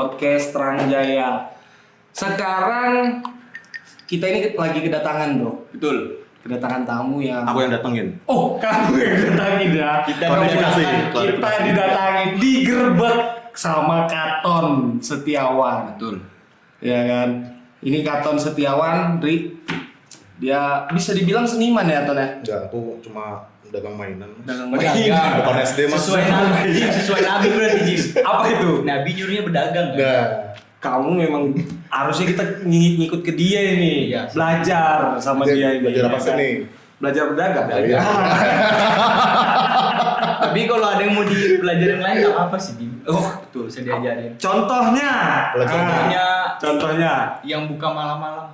podcast Terang Jaya. Sekarang kita ini lagi kedatangan bro. Betul. Kedatangan tamu yang Aku yang datengin. Oh, kamu yang datangin ya. Kita didatangin, digerebek sama Katon Setiawan. Betul. Ya kan. Ini Katon Setiawan, Dri. Dia bisa dibilang seniman ya, Ton ya? Enggak, aku cuma dagang mainan. Dagang Pedagang. Bukan SD mas. Sesuai nabi berarti Jim. Apa itu? Nabi nyuruhnya berdagang kan? Nah, Kamu memang harusnya kita ngikut ke dia ini, Iya. belajar sama dia ini. belajar apa ya sih kan? nih? Belajar berdagang. Iya. Tapi kalau ada yang mau dipelajarin lain nggak apa sih Jim? Oh, Betul, saya diajarin. Contohnya. Kalau Contohnya Contohnya. yang buka malam-malam.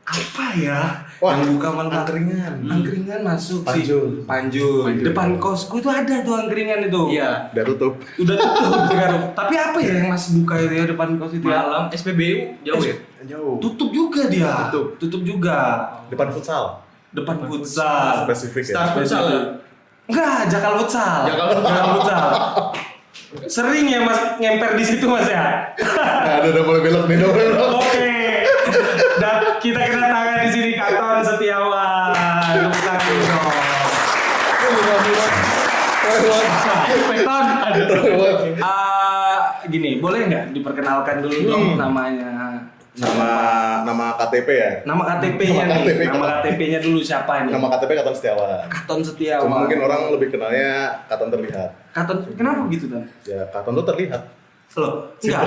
Apa ya? Wah, yang buka malam angkringan. Angkringan masuk sih. Panjul. Panjul. Depan kosku tuh ada tuh angkringan itu. Iya. Udah tutup. Udah tutup sekarang. Tapi apa ya yang masih buka itu ya depan kos itu ya? Malam SPBU jauh ya? Jauh. Tutup juga dia. Tutup. juga. Depan futsal. Depan futsal. Spesifik ya. Star Futsal ya? Enggak, Jakal futsal. Jakal futsal. Jakal futsal. Sering ya Mas ngemper di situ Mas ya? Nah, udah mulai belok nih dong. Oke. Dan kita kedatangan di sini Katon Setiawan. Tepuk tangan dong. Katon, gini, boleh nggak diperkenalkan dulu dong namanya? Nama KTP ya. Nama KTP-nya Nama nih. KTP. Nama KTP-nya dulu siapa nih? Nama KTP Katon Setiawan. Katon Setiawan. Cuma mungkin orang lebih kenalnya Katon Terlihat. Katon, kenapa gitu Dan? Ya Katon tuh terlihat. Loh, enggak.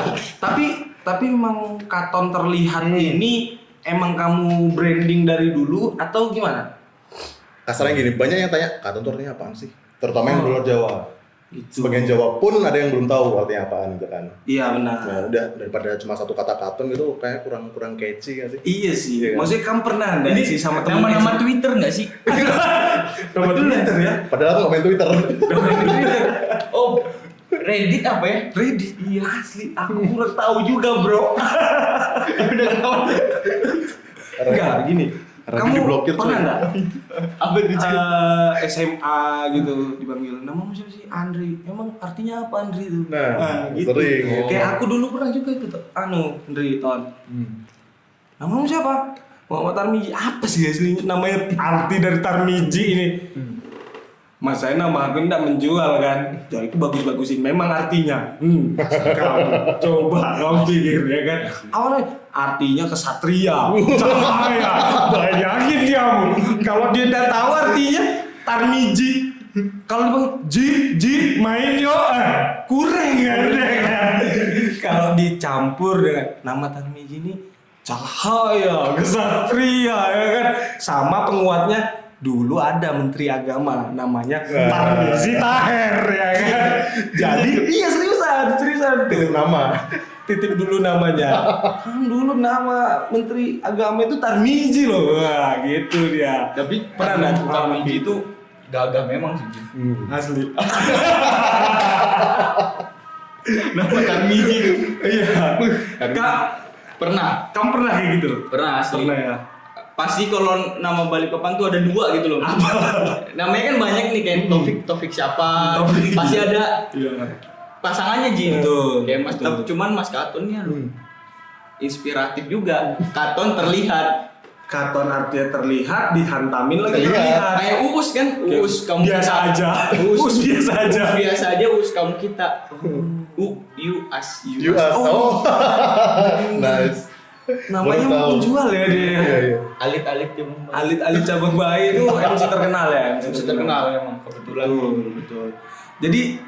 tapi memang Katon Terlihat ini emang kamu branding dari dulu atau gimana? Kasarnya gini, banyak yang tanya Katon tuh artinya apaan sih? Terutama yang Oh. luar Jawa. Gitu. Sebagian Jawa pun ada yang belum tahu artinya apaan gitu kan. Iya benar. Nah, udah daripada cuma satu kata Katon gitu kayak kurang catchy gak sih? Iya sih. Iya kan? Maksudnya kamu pernah enggak sih sama temen Nama-nama Twitter nggak sih? nama Twitter ya? Padahal aku nggak main Twitter. Oh, Reddit apa ya? Reddit. Iya asli. Aku kurang tahu juga, Bro. Udah tahu. Enggak, gini. Karena Kamu diblokir, pernah coy. enggak Apa itu? SMA gitu dipanggil namamu siapa sih? Andri. Emang artinya apa Andri itu? Nah, gitu. sering. Kayak aku dulu pernah juga itu Andri Ton. Namamu siapa? Muhammad Tarmiji. Apa sih aslinya namanya arti dari Tarmiji ini? Mas saya nama aku tidak menjual kan. Jadi itu bagus-bagusin memang artinya. Kamu coba kamu pikir ya kan. Awalnya artinya kesatria. Cahaya. Bayangin dia. Kalau dia tidak tahu artinya Tarmiji. Kalau dia ji main yo kurang kan. Kalau dicampur dengan nama Tarmiji ini cahaya, kesatria ya kan. Sama penguatnya dulu ada Menteri Agama namanya Tarmizi Taher ya kan. Jadi iya seriusan. Titip nama. Titip dulu namanya. Kan dulu nama Menteri Agama itu Tarmizi loh. Wah, gitu dia. Tapi Pernah pernah nggak? Tarmiji itu gagah memang sih. Jim. Asli. Nama Tarmiji itu. Iya. Kak, Pernah. kamu pernah kayak gitu? Pernah asli. Pernah ya. Pasti kalau nama Balikpapan tuh ada dua gitu loh. Namanya kan banyak nih kayak Taufik siapa. Taufik. Pasti ada Iya. pasangannya Jin. Betul, Kayak Mas betul. cuman Mas Katon nih inspiratif juga. Katon terlihat. Katon artinya terlihat, dihantamin lagi Terlihat. terlihat. Kayak Uus kan, Uus kamu biasa kita. aja. Uus biasa aja. Uus biasa aja, Uus kamu kita. You as. You ask. Oh. Nice. Namanya Baru tahu. menjual ya dia. Iya, iya. Alit-alit jam. Alit-alit cabang bayi itu MC terkenal ya. Bisa terkenal emang kebetulan. Betul. Jadi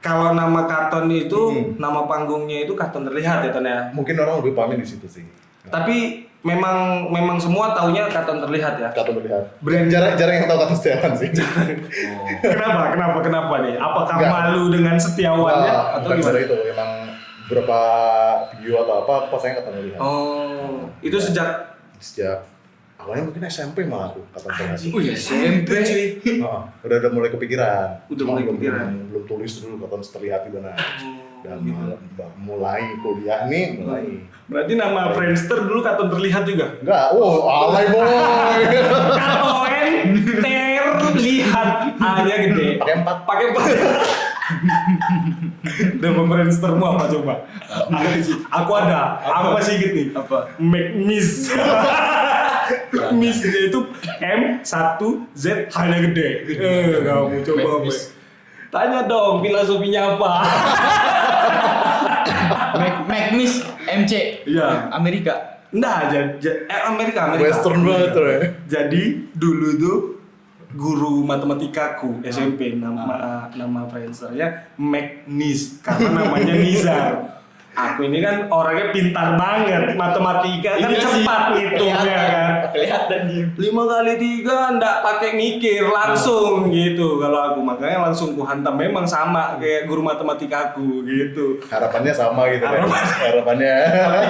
kalau nama Katon itu nama panggungnya itu Katon Terlihat ya Ton ya. Mungkin orang lebih paham di situ sih. Tapi memang semua taunya Katon Terlihat ya. Katon Terlihat. Brand Jarang yang tahu Katon Setiawan sih. Kenapa nih? Apakah Enggak. malu dengan Setiawannya atau bukan gimana? dari itu. Emang beberapa video atau apa pas saya Katon Terlihat. Oh, itu sejak Sejak awalnya mungkin SMP malah aku Katon Terlihat. Oh iya, SMP. Udah mulai kepikiran. Udah Cuma mulai kepikiran. belum tulis dulu Katon Terlihat gimana. Dan gitu. mulai kuliah nih mulai. Berarti nama Friendster dulu Katon Terlihat juga. Enggak, alay boy. Katon Terlihat A-nya gede. Pakai 4. Pakai Nama Friendstermu apa coba? Aku ada. Aku masih inget nih. Apa? Make Miss. Miss itu M1Z hanya gede. Kamu coba apa? Miss. Tanya dong filosofinya apa? Mac Miss MC. Iya. Amerika. Nah, Amerika. Western banget tuh ya. Jadi dulu tuh guru matematikaku SMP nama Friendsternya Magnis karena namanya Nizar. Aku ini kan orangnya pintar banget matematika kan Iya sih. cepat ngitungnya kan. Kelihatan Jim. 5 kali 3 ndak pakai mikir langsung gitu kalau aku, makanya langsung ku hantam, memang sama kayak guru matematikaku gitu. Harapannya sama gitu kan. Harapannya. Tapi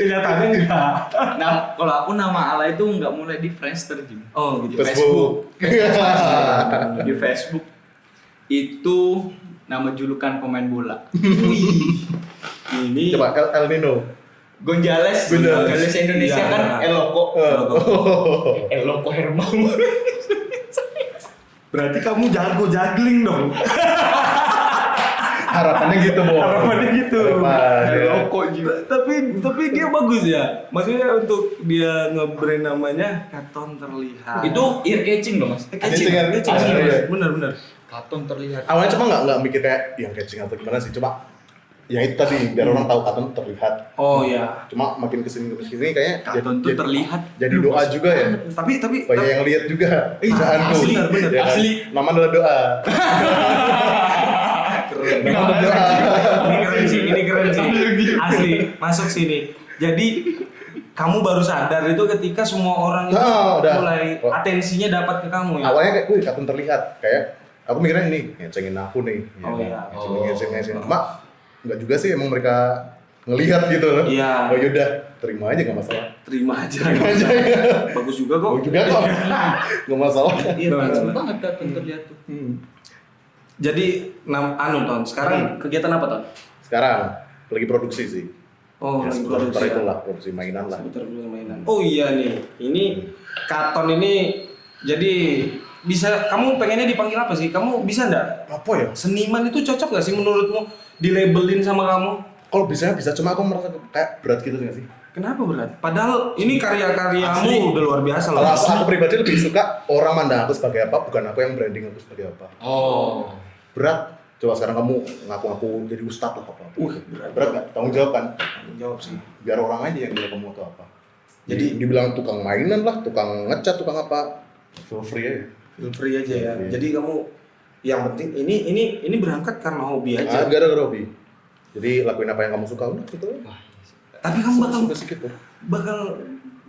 kenyataannya enggak. Nah, kalau aku nama ala itu nggak mulai di Friendster Jim. Oh Di gitu. Facebook. Di Facebook itu nama julukan pemain bola. Ini Coba El Nino. Gonzales Indonesia Iya. kan Eloko. Oh. Eloko Hermam. berarti kamu jago juggling dong. Harapannya gitu, Bo. Harapannya gitu. Harapannya. Eloko juga. Tapi dia bagus ya. Maksudnya untuk dia nge-brand namanya Katon Terlihat. Itu ear catching loh, Mas. Catching kan? Catching, Asli, Mas. iya. Bener. Katon terlihat. Awalnya cuma nggak mikir kayak yang catching atau gimana sih, cuma yang itu tadi biar orang tahu Katon terlihat. Oh iya. Cuma makin kesini kayaknya Katon tuh terlihat. jadi doa juga ya. Tapi Banyak yang lihat juga. Bacaanku. asli, bener. Ya kan? Asli. Nama adalah doa. Nama adalah doa. ini keren sih. Asli, masuk sini. Jadi kamu baru sadar itu ketika semua orang itu Nah, udah. mulai atensinya dapat ke kamu ya. Awalnya kayak, wih Katon terlihat. Kayak aku mikirnya ini ngecengin aku nih. Oh, kan? iya. Ngecengin. Cuma nggak juga sih, emang mereka ngelihat gitu loh. Iya. Oh yaudah, terima aja nggak masalah. Terima aja. Terima aja. Bagus juga kok. Oh juga kok. Nggak masalah. Iya, Bener. langsung banget Katon terlihat tuh. Jadi Ton, sekarang kegiatan apa Ton? Sekarang lagi produksi sih. Oh, Ya, lagi seputar produksi ya. itulah, produksi mainan lah. Seputar mainan. Oh iya nih, ini Katon ini jadi bisa, kamu pengennya dipanggil apa sih? Kamu bisa nggak? Apa ya? Seniman itu cocok nggak sih menurutmu dilabelin sama kamu? Kalau bisa bisa, cuma aku merasa kayak berat gitu nggak sih? Kenapa berat? Padahal ini karya-karyamu Asli. udah luar biasa loh. Kalau aku pribadi lebih suka orang mandang aku sebagai apa, bukan aku yang branding aku sebagai apa. Oh. Berat. Coba sekarang kamu ngaku-ngaku jadi ustadz lah apa? Berat. Berat nggak? Tanggung jawab kan? Tanggung jawab sih. Biar orang aja yang bilang kamu itu apa. Jadi dibilang tukang mainan lah, tukang ngecat, tukang apa, feel free aja. Feel free aja ya. Feel free. Jadi kamu yang penting ini berangkat karena hobi aja. Gak ada hobi. Jadi lakuin apa yang kamu suka udah gitu. Tapi kamu Basic gitu.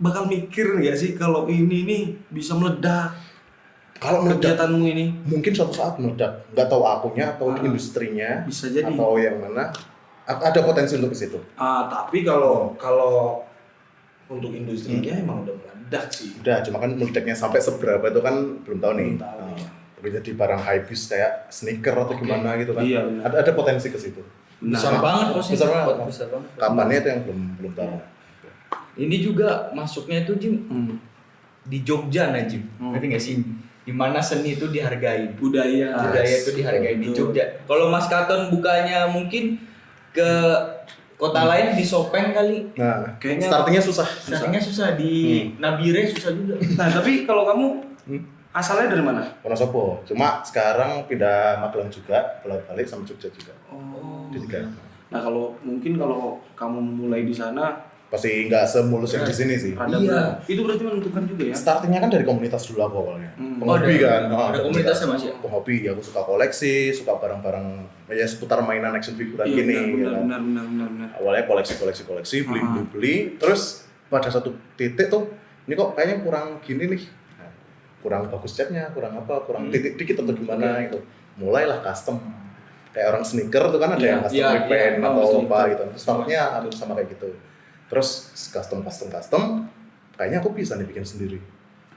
bakal mikir nggak sih kalau ini nih bisa meledak Kalau meledak, kegiatanmu ini? mungkin suatu saat meledak. Nggak tahu akunya atau industrinya, Bisa jadi. atau yang mana. Ada potensi untuk ke situ. Tapi kalau untuk industrinya emang udah meledak sih. Udah, cuma kan meledaknya sampai seberapa itu kan belum tahu nih. Belum tahu, Nah, iya. Tapi jadi barang hypebeast kayak sneaker atau gimana gitu kan. Iya, benar. Ada potensi ke situ. Besar Nah, banget posisinya. besar banget. Besar banget. Kapannya itu yang belum tahu. Ini juga masuknya itu Jim Hmm. di Jogja nah Jim. Hmm. Ngerti nggak sih? Di mana seni itu dihargai. budaya Budaya itu dihargai di Betul. Jogja. Kalau Mas Katon bukanya mungkin ke kota lain di Sopeng kali. Nah, Kayaknya- startingnya susah. Startingnya susah di Nabire susah juga. Nah, tapi kalau kamu Hmm. asalnya dari mana? Wonosobo. Cuma sekarang pindah Magelang juga, balik sama Jogja juga. Oh. Di tiga. Nah, kalau kamu mulai di sana Pasti nggak semulus yang di sini sih. rada Iya. berat. Itu berarti menentukan juga ya. Startingnya kan dari komunitas dulu aku awalnya. Hmm. Penghobi Oh, ada- kan. ada komunitasnya, Mas, ya? Penghobi, aku suka koleksi, suka barang-barang ya seputar mainan action figuran Iya, gini. benar, ya kan. benar. Awalnya koleksi, Ah. beli. Terus pada satu titik tuh, ini kok kayaknya kurang gini nih. Nah, kurang bagus catnya, kurang apa, kurang titik dikit atau gimana gitu. Mulailah custom. Kayak orang sneaker tuh kan ada Iya, yang custom iya, repaint iya. atau Oh, apa sneaker. gitu. Startnya sama kayak gitu. Terus custom, kayaknya aku bisa nih bikin sendiri.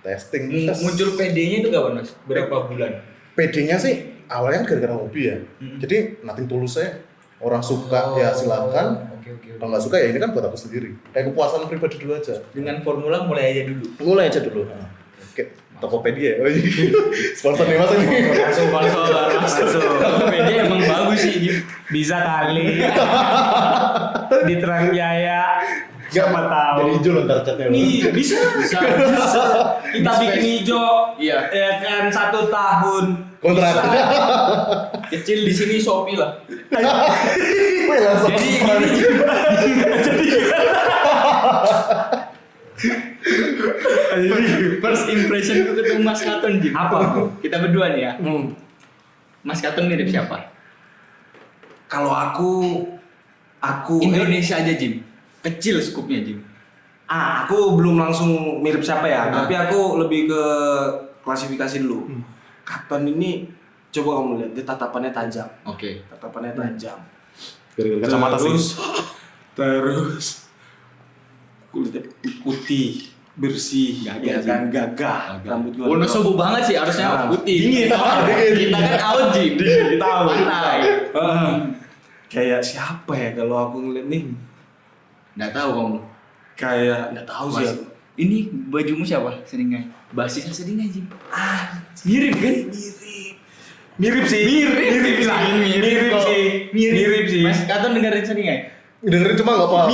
Testing, tes. Muncul PD-nya itu kapan Mas? Berapa bulan? PD-nya sih awalnya kan gara-gara hobi ya. Jadi nothing tulus aja. Orang suka ya silakan. Oke. Kalau nggak suka ya ini kan buat aku sendiri. Kayak kepuasan pribadi dulu aja. Dengan formula mulai aja dulu. Mulai aja dulu. Kayak Tokopedia. Oh, iya. Sponsor nih Mas ini. Masuk. Tokopedia emang bagus sih Jim. Bisa kali. Di Terang Jaya. Siapa tahu. Jadi hijau loh ntar catnya. Nih, bisa. Kita bikin hijau. Iya. Ya kan 1 tahun. Kontrak. Bisa. Kecil di sini Shopee lah. Wih langsung. First impression gue ketemu Mas Katon Jim. Apa? Kita berdua nih ya. Hmm. Mas Katon mirip siapa? Kalau aku Indonesia aja Jim. Kecil skupnya Jim. aku belum langsung mirip siapa ya, tapi aku lebih ke klasifikasi dulu. Katon ini coba kamu lihat, dia tatapannya tajam. Oke. Tatapannya tajam. Gara-gara kacamata sih. Terus kulitnya putih, bersih, Gagah ya sih. kan, gagah. Rambut gua. Wono sobo banget sih harusnya Nah, putih. dingin. Kita kan out Jim. Kita tahu. Pantai. Kayak siapa ya kalau aku ngeliat nih? Nggak tahu kamu. Kayak nggak tahu sih Mas, aku. ini bajumu siapa? Seringai. Basisnya Seringai Jim. Mirip kan? Mirip sih. Mirip sih. Mirip sih. Mas Katon dengerin Seringai. Dengerin cuma nggak paham.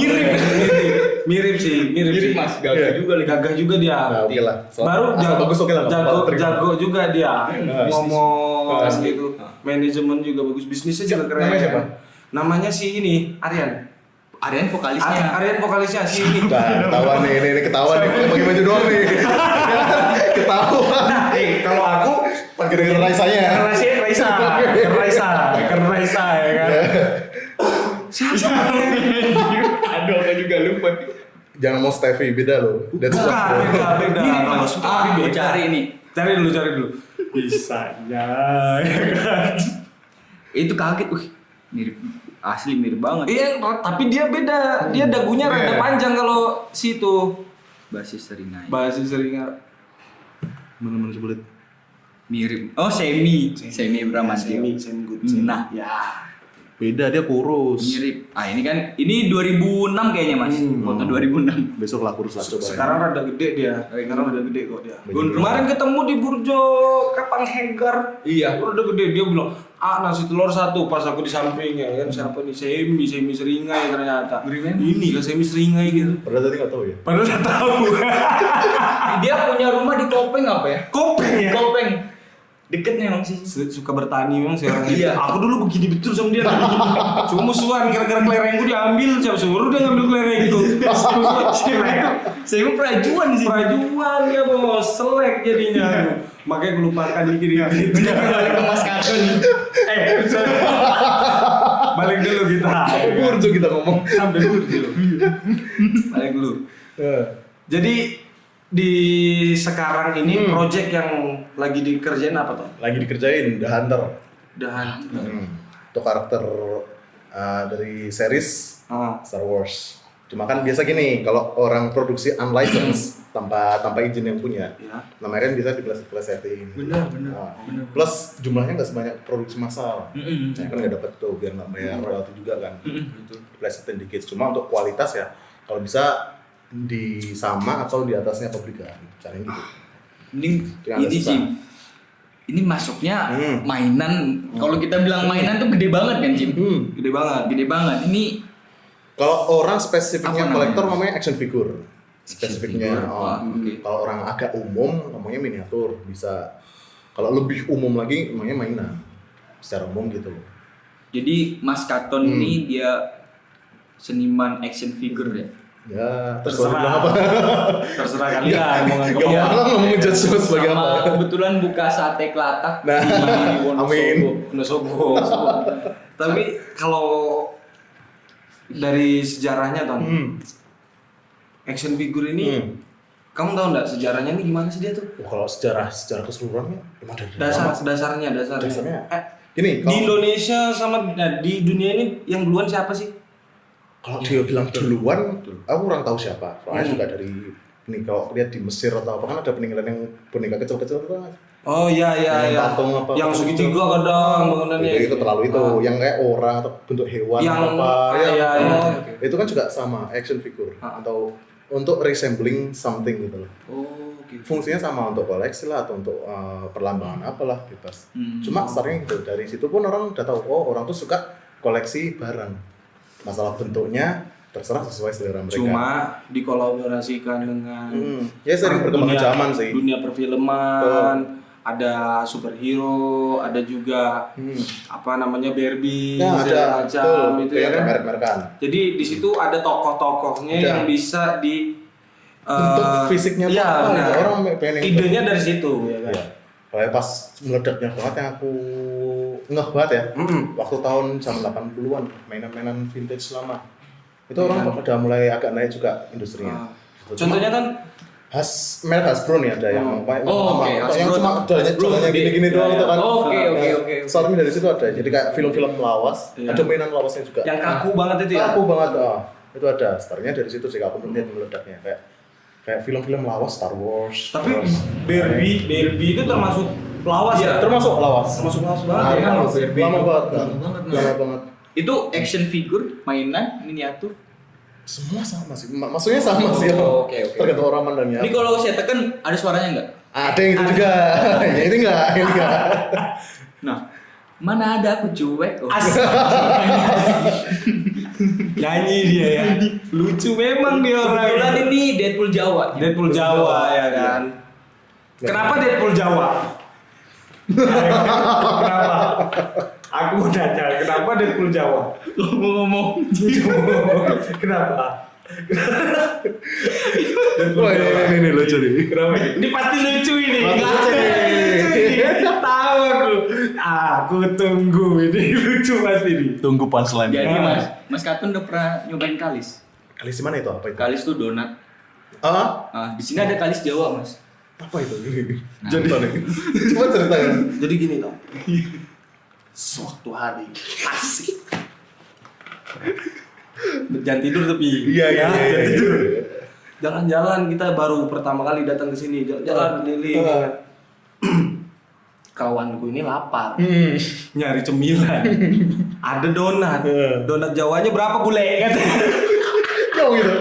Mirip sih. Mas, Iya. gagah juga lagi. Gagah juga dia. Nah, oke lah. Baru asal bagus oke lah. nggak apa-apa, terima. jago juga dia. Ngomong Nah, gitu. Manajemen juga bagus, bisnisnya juga keren. Namanya siapa? Namanya si ini, Aryan. Aryan vokalisnya. Aryan vokalisnya si ini. Nah, ketahuan nih, ini ketahuan nih, pakai baju doang nih. Ketahuan. Nah, kalau aku Pakai dengan Raisanya. Raisa ya kan. Siapa? Aduh, aku juga lupa. Jangan mau Steffi, beda loh. That's Bukan, what- beda. Ini Kalau Mas, Steffi mau beda. cari ini. Cari dulu. Bisanya, ya kan. Itu kaget, mirip asli mirip banget. Iya, tapi dia beda. Dia dagunya rada panjang kalau situ. Basis Seringai. Bahasa seringnya Mana-mana sebelit. Mirip. Oh, Semi Bramantio. semi good. Nah, Ya. Beda, dia kurus. mirip. Ini kan ini 2006 kayaknya Mas. Foto 2006. Besok lah kurus lah coba. Sekarang rada gede dia. Sekarang rada gede kok dia. Gondrong. Kemarin ketemu di Burjo Kapang Hegar. Iya. Rada gede, dia bilang, nasi telur 1. Pas aku di sampingnya kan, siapa nih? Semi Seringai ternyata. Ini kan Semi Seringai gitu. Padahal tadi nggak tahu ya. Padahal udah tahu. Dia punya rumah di Kopeng apa ya? Kopeng ya. Kopeng. Deket memang sih. Suka bertani memang sih orang itu. Iya. Aku dulu begini betul sama dia. Cuma musuhan gara-gara kelerengku diambil, siapa suruh dia ngambil kelereng itu. Saya mau perajuan sih. Perajuan ya bos, selek jadinya. Makanya gue lupakan dikit-dikit. Balik ke Mas Katon. Balik dulu kita. Burjo kita ngomong. Sampai Burjo. Balik dulu. Jadi di sekarang ini project yang lagi dikerjain apa tuh? Lagi dikerjain The Hunter. Dan Itu karakter dari series ah, Star Wars. Cuma kan biasa gini, kalau orang produksi unlicensed tanpa izin yang punya, ya. namanya kan bisa dipelesetin. Benar. Nah, plus jumlahnya nggak sebanyak produksi massal. Saya kan nggak dapat tuh biar nggak bayar royalti juga kan. Dipelesetin dikit. Cuma untuk kualitas ya, kalau bisa di sama atau di atasnya pabrikan. Caranya gitu. Ini Yang ini susah. Jim. Ini masuknya mainan. Kalau kita bilang mainan tuh gede banget kan Jim? Gede banget. Gede banget. Ini Kalau orang spesifiknya Apa kolektor namanya? namanya action figure. Spesifiknya. figure. Wah, oke. Kalau orang agak umum namanya miniatur, bisa. Kalau lebih umum lagi namanya mainan. Secara umum gitu. jadi Mas Katon ini dia seniman action figure ya. Ya, Terserah. bilang apa? Terserah kalian mau nganggep Gak apa. mau ngomong ngejudge sebagai Sama apa. kebetulan buka sate kelatak Nah, di Wonosobo. amin. Wonosobo. Tapi kalau dari sejarahnya Ton, action figure ini, kamu tahu nggak sejarahnya ini gimana sih dia tuh? Oh, kalau sejarah keseluruhannya emang dari Dasarnya. Dasarnya. Gini, Di Indonesia sama di dunia ini yang duluan siapa sih? kalau dia bilang duluan, aku kurang tahu siapa. Soalnya juga dari ini kalau lihat di Mesir atau apa kan ada peninggalan yang boneka kecil-kecil itu kan. Oh iya. Yang patung apa? Yang segitiga kadang bangunannya. Itu terlalu itu, yang kayak orang atau bentuk hewan Yang apa. iya. Itu kan juga sama action figure atau untuk resembling something gitu loh. Oh, gitu. Fungsinya sama untuk koleksi lah atau untuk perlambangan apalah bebas. Hmm. Cuma startnya gitu, dari situ pun orang udah tahu, oh orang tuh suka koleksi barang. Masalah bentuknya terserah sesuai selera mereka. Cuma dikolaborasikan dengan Ya sering berkembang dunia- zaman sih. dunia perfilman, ada superhero, ada juga apa namanya Barbie, Nah, segala ada macam itu ya kayak kan. merek-merekan. Jadi di situ ada tokoh-tokohnya Ada. yang bisa di Bentuk fisiknya tuh iya, apa benar. gitu, orang pengen yang idenya dari situ ya kan. Iya. Kayak pas meledaknya banget yang aku ngeh banget ya. Waktu tahun jam 80-an mainan-mainan vintage lama. Itu orang udah mulai agak naik juga industrinya. Ah. Contohnya kan Merek Hasbro nih ada yang kayak Oh, oke, yang Hasbro. cuma jalannya gini-gini doang itu kan. Oke, oke. Startnya dari situ ada. Jadi kayak film-film lawas, Iya. ada mainan lawasnya juga. yang kaku banget itu ya. Kaku banget, itu ada. Startnya dari situ sih aku melihat meledaknya kayak film-film lawas Star Wars. Tapi terus- Barbie itu termasuk lawas Iya, ya. termasuk lawas. Termasuk lawas banget Lama ya. banget. Barbie Lama itu. banget. Lama banget, Mas. Lama banget. Itu action figure, mainan, miniatur. Semua sama sih. Maksudnya sama sih. Oh, oke, oke. Tergantung orang mandangnya. Ini kalau saya tekan ada suaranya nggak? Ada yang itu juga. Ya ini enggak. Nah, mana ada aku cuek. Oh. Nyanyi dia ya. Lucu memang dia Kebetulan orang. ini Deadpool Jawa. Deadpool Jawa ya kan. Kenapa Deadpool Jawa? Kenapa? Aku mau nanya, kenapa Deadpool Jawa? Ngomong-ngomong. Kenapa? Wah, ini lucu nih. Kenapa? Ini pasti lucu ini. Pasti lucu nih. Tahu aku. Aku tunggu ini lucu pasti nih. Tunggu punchline. Jadi Mas Katun udah pernah nyobain kalis. Kalis mana itu? Apa itu? Kalis tuh donat. Ah, Di sini ada kalis Jawa, Mas. apa itu? Jadi coba ceritain. Jadi gini toh. Suatu hari asik. Jangan tidur tapi. Iya. Jangan tidur. Jalan-jalan kita baru pertama kali datang ke sini. Jalan keliling. Kawanku ini lapar. Nyari cemilan. Ada donat. Donat Jawanya berapa bule? Katanya. Jauh gitu.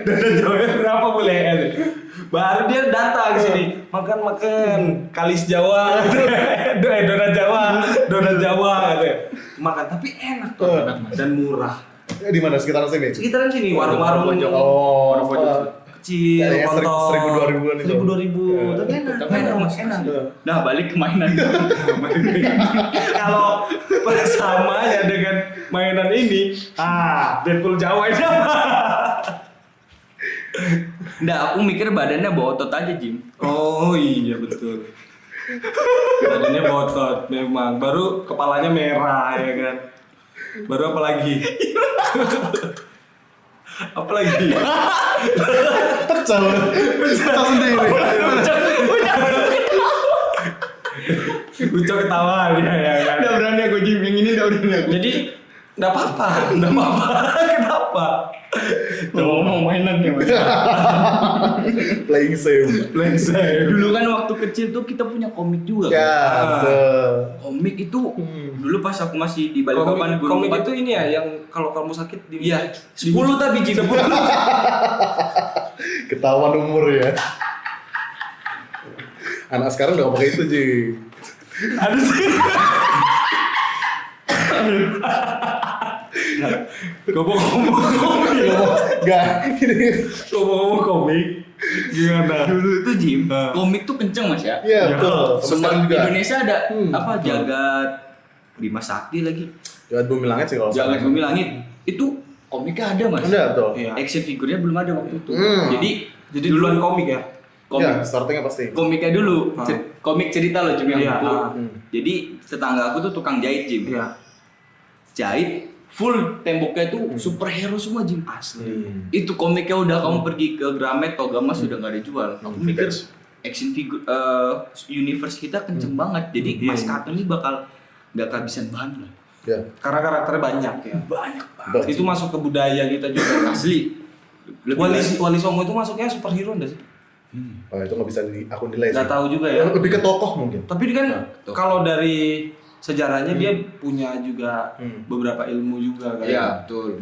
Donat Jawanya berapa bule? Katanya. Baru dia datang ke sini. Makan kalis Jawa. Donat Jawa katanya. Makan tapi enak tuh dan murah. Di mana sekitaran sini? Sekitaran sini warung-warung Oh, kecil, kayaknya kontol. 1.000-2.000-an itu. 1.000-2.000. Tapi enak Mas, enak. Nah, balik ke mainan. Kalau bersamanya dengan mainan ini, Deadpool Jawa ini apa? Nggak, aku mikir badannya botot aja, Jim. Oh iya betul. Badannya botot memang. Baru kepalanya merah ya kan. Baru apa lagi? Apa lagi? Pecah sendiri. Ucok ketawa dia ya kan. Nggak berani aku, Jim. Yang ini nggak berani aku. Jadi nggak apa-apa. Kenapa? Ngomong mainan ya, Mas. Playing safe. Blank saya. Dulu kan waktu kecil tuh kita punya komik juga. Ya, Kan? betul. Komik itu dulu pas aku masih di Balikpapan Komik Gunung itu ini ya yang kalau kamu sakit di Iya, 10 tapi Jim. Ketahuan umur ya. Anak sekarang udah pakai itu, Ji. Ada sih. Ngomong-ngomong komik. Enggak, ini. Ngomong-ngomong komik. Gimana? Dulu itu Jim, Nah. komik tuh kenceng Mas ya. Iya, betul. Sama Semua sekarang juga. Indonesia ada apa Jagat Bima Sakti lagi. Jagat Bumi Langit sih kalau Jagat sekarang. Bumi Langit. Itu komiknya ada Mas. Ada, betul. Iya. Action figurnya belum ada waktu itu. Jadi duluan komik ya. komik. Ya, startingnya pasti. Komiknya dulu, Ah. komik cerita loh Jim yang Iya, buku. ah. Jadi tetangga aku tuh tukang jahit Jim. Iya. Jahit full temboknya tuh superhero semua Jim. Asli. Itu komiknya udah kamu pergi ke Gramet atau Gama sudah nggak ada jual. Aku mikir Vintage. action figure universe kita kenceng banget. Jadi Iya, Mas iya. Katun ini bakal nggak kehabisan bahan lah. Ya. Karena karakternya banyak ya. Banyak banget. Betul. Itu masuk ke budaya kita juga. Asli. Wali Songo itu masuknya superhero enggak sih? Oh, itu nggak bisa aku nilai sih. Nggak tahu juga ya. Lebih ke tokoh mungkin. Tapi kan Betul. kalau dari sejarahnya dia punya juga beberapa ilmu juga kan. Iya, betul.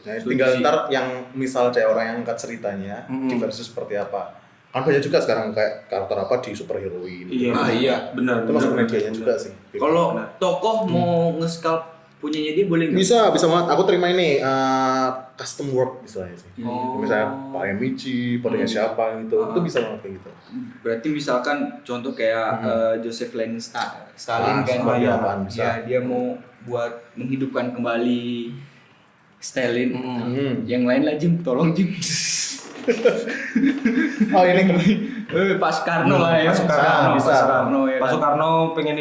Nah, Setuju tinggal sih. ntar yang misal ada orang yang angkat ceritanya, di versi seperti apa. Kan banyak juga sekarang kayak karakter apa di superheroin. Iya. Iya. Benar. Itu masuk benar, medianya benar. juga sih. Kalau tokoh mau nge-scalp punyanya dia boleh nggak? Bisa banget. Aku terima ini custom work misalnya sih. Oh. Misalnya Pak Emichi, padanya siapa gitu. Itu bisa banget kayak gitu. Berarti misalkan contoh kayak Joseph Stalin kan, seperti iya. apaan bisa. dia mau buat menghidupkan kembali Stalin. Yang lain lah Jim, tolong Jim. Oh ini Pak Soekarno lah ya. Pak Soekarno, bisa. Pak Soekarno, ya Pak kan? Soekarno pengen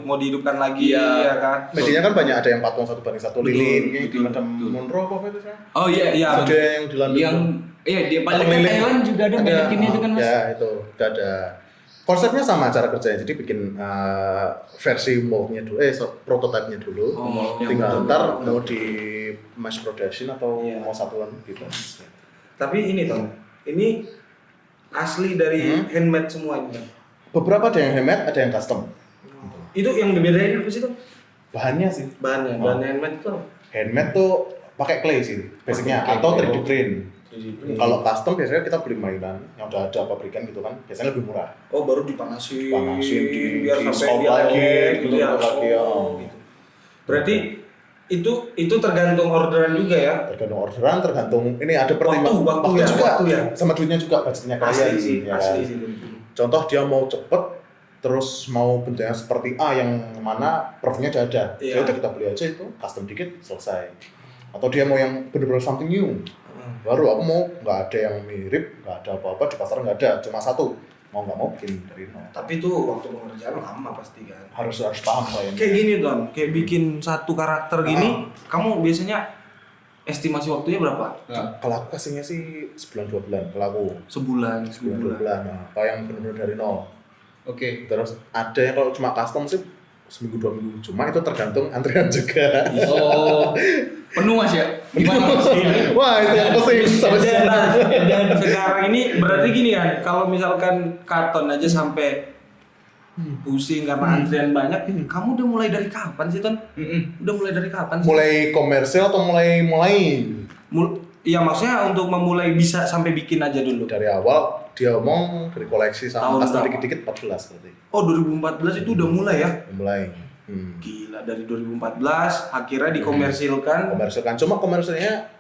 mau dihidupkan lagi Iya. ya kan. medianya kan banyak, ada yang patung 1:1 lilin, kayak di betul, Madam betul. Monroe apa itu sih? Oh iya, Iya, Ada yang di London. yang dia paling Patung kan lilin. Thailand juga ada mannequin itu kan Mas. Ya itu ada. Konsepnya sama cara kerjanya, jadi bikin versi moldnya dulu, prototipenya dulu. Oh, tinggal yang ntar betul. mau di mass production atau Iya. mau satuan gitu. Tapi ini Tom, ini asli dari handmade semua ini. Tom. Beberapa ada yang handmade, ada yang custom. Itu yang dibedain apa sih Tom? Bahannya sih. Bahannya, Oh. bahan handmade itu apa? Handmade tuh pakai clay sih basicnya, Pakai atau clay. 3D print. 3D print. Kalau custom biasanya kita beli mainan yang udah ada pabrikan gitu kan, biasanya lebih murah. Oh baru dipanasin, Panasin, biar di sampai scope dia lagi, lengket gitu ya. lagi, Oh, gitu. Berarti itu tergantung orderan juga ya. Tergantung orderan, tergantung ini ada pertimbangan Waktu ya, juga, waktu ya. sama duitnya juga, budgetnya kalian. Asli sih, ya asli kan? sih. Contoh dia mau cepet, terus mau bentuknya seperti A yang mana produknya udah ada, Iya. ya udah kita beli aja itu, custom dikit selesai. Atau dia mau yang bener-bener something new, baru aku mau nggak ada yang mirip, nggak ada apa-apa di pasar, nggak ada, cuma satu, mau nggak mau bikin dari nol. Tapi itu waktu pengerjaan lama pasti kan. Harus paham lah yang Kayak gini Don, kayak bikin satu karakter gini, kamu biasanya estimasi waktunya berapa? kalau aku kasihnya sih sebulan 2 bulan, kalau aku Sebulan, sebulan 2 bulan, nah, kalau yang bener-bener dari nol. Oke. Terus ada yang kalau cuma custom sih seminggu 2 minggu, cuma itu tergantung antrian juga. Oh, penuh Mas ya? Gimana Mas? Wah itu yang pusing sama Dan sekarang ini berarti gini kan, kalau misalkan karton aja sampai pusing karena antrian banyak, kamu udah mulai dari kapan sih Ton? Udah mulai dari kapan sih? mulai komersil atau mulai Iya maksudnya untuk memulai bisa sampai bikin aja dulu. dari awal dia omong dari koleksi sama Tahun custom berapa? dikit-dikit 14 berarti Oh 2014 itu udah mulai ya? mulai Gila dari 2014 akhirnya dikomersilkan. komersilkan, cuma komersilnya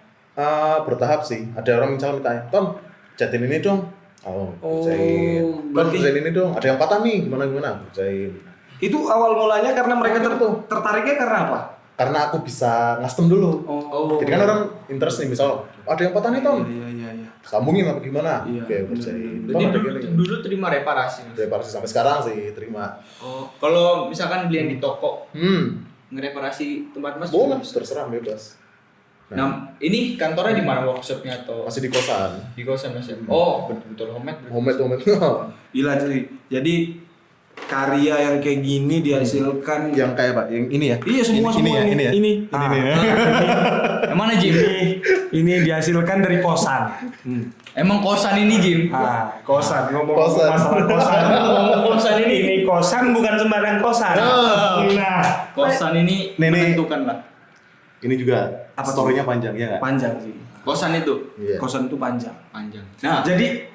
bertahap sih. Ada orang misalnya minta, Tom jatin ini dong, kerjain. Tom berarti- kerjain ini dong, ada yang patah nih, gimana kerjain. Itu awal mulanya karena mereka Betul. tertariknya karena apa? Karena aku bisa custom dulu. Oh. Jadi kan orang interest nih, misal ada yang patah nih Tom, Iya. sambungin apa gimana? Iya, Oke, kerjain. Berarti Tom, ada dulu, gini. dulu terima reparasi Mas? Reparasi sampai sekarang sih terima. Oh, kalau misalkan belian di toko ngereparasi tempat Mas Boleh, juga bisa? terserah bebas. Nah, ini kantornya di mana, workshopnya atau Masih di kosan. di kosan Mas ya? Oh, betul-betul homemade. berarti. Homemade. Gila sih. Jadi karya yang kayak gini dihasilkan. Yang kayak Pak, yang ini ya. Iya semua ini ya, ini ya. Ini nih ya. Yang mana Jim? Ini dihasilkan dari kosan. Emang kosan ini Jim? Kosan ngomong Kosan. masalah kosan. Kosan Ini kosan bukan sembarang kosan. Nah, Kosan ini Nenek. menentukan lah. Ini juga Apa story-nya panjang ya nggak? panjang sih. Kosan itu Iya. Kosan itu panjang. panjang. Nah, Jadi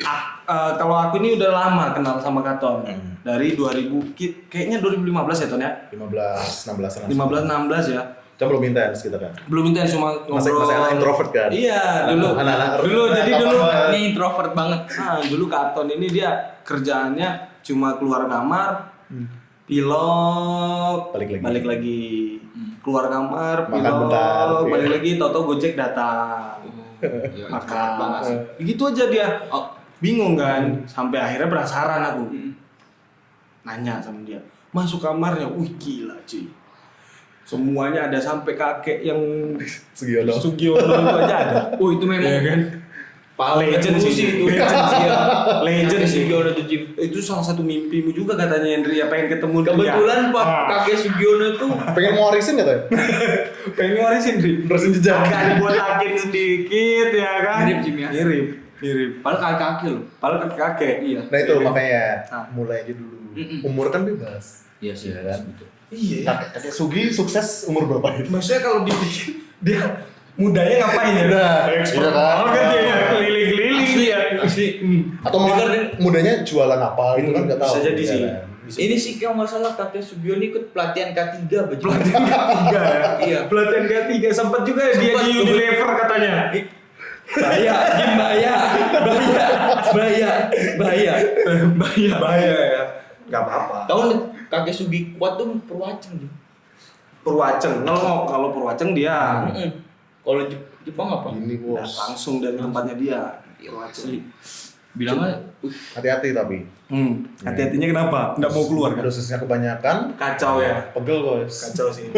kalau aku ini udah lama kenal sama Katon. Dari 2000 kayaknya 2015 ya Ton ya. 15, 16 15 16 ya. Kita belum intens kita kan. Belum intens cuma Masih anak introvert kan? Iya, dulu. Anak-anak Dulu jadi dulu ini introvert banget. dulu Katon ini dia kerjaannya cuma keluar kamar, pilok, Balik lagi. keluar kamar, Makan pilok, bentar, balik iya. lagi, toto Gojek datang, Ya, introvert banget makan, sih. begitu aja dia, Oh, bingung kan, sampai akhirnya penasaran aku, nanya sama dia, masuk kamarnya, wih gila cuy, semuanya ada sampai kakek yang Sugiono. Sugiono itu aja ada, oh itu memang ya kan? Legend sih itu. Legend sih ya. Legend sih. Sugiono tuh Jim. Itu salah satu mimpimu juga katanya Hendri ya pengen ketemu dia. Kebetulan Pak kakek Sugiono itu Pengen mau warisin nggak tuh? pengen ngewarisin Hendri. Warisin jejak. Agak dibotakin sedikit ya kan. Mirip, Jim, ya? Mirip. padahal kakek loh. Padahal kakek. Iya. Nah itu makanya Ah. mulai aja dulu. Mm-mm. Umur kan bebas. Iya sih. Iya kan? betul. Iya. Kakek Sugi sukses umur berapa itu? Maksudnya kalau dipikir dia mudanya ngapain ya? Udah, ekspor iya kan? banget dia ya, keliling-keliling dia. Asli. Atau malah mudanya jualan apa itu kan nggak tahu. Bisa jadi sih. kan? Ini sih kalau nggak salah kakek Sugiono ikut pelatihan K3 baju. Pelatihan K3 ya? Iya. Pelatihan K3, sempat juga dia Sempat. di Unilever katanya. Bahaya ya. Gak apa-apa. Tahu nih, kakek Sugi kuat tuh Purwaceng Jim. Purwaceng, kalau Purwaceng dia Kalau Jepang apa? Ini udah bos. langsung dari tempatnya dia. Purwaceng. Bilangnya, Hati-hati tapi. Hati-hatinya kenapa? Nggak mau keluar kan? Dosisnya kebanyakan. Kacau ya. Pegel bos. Kacau sih.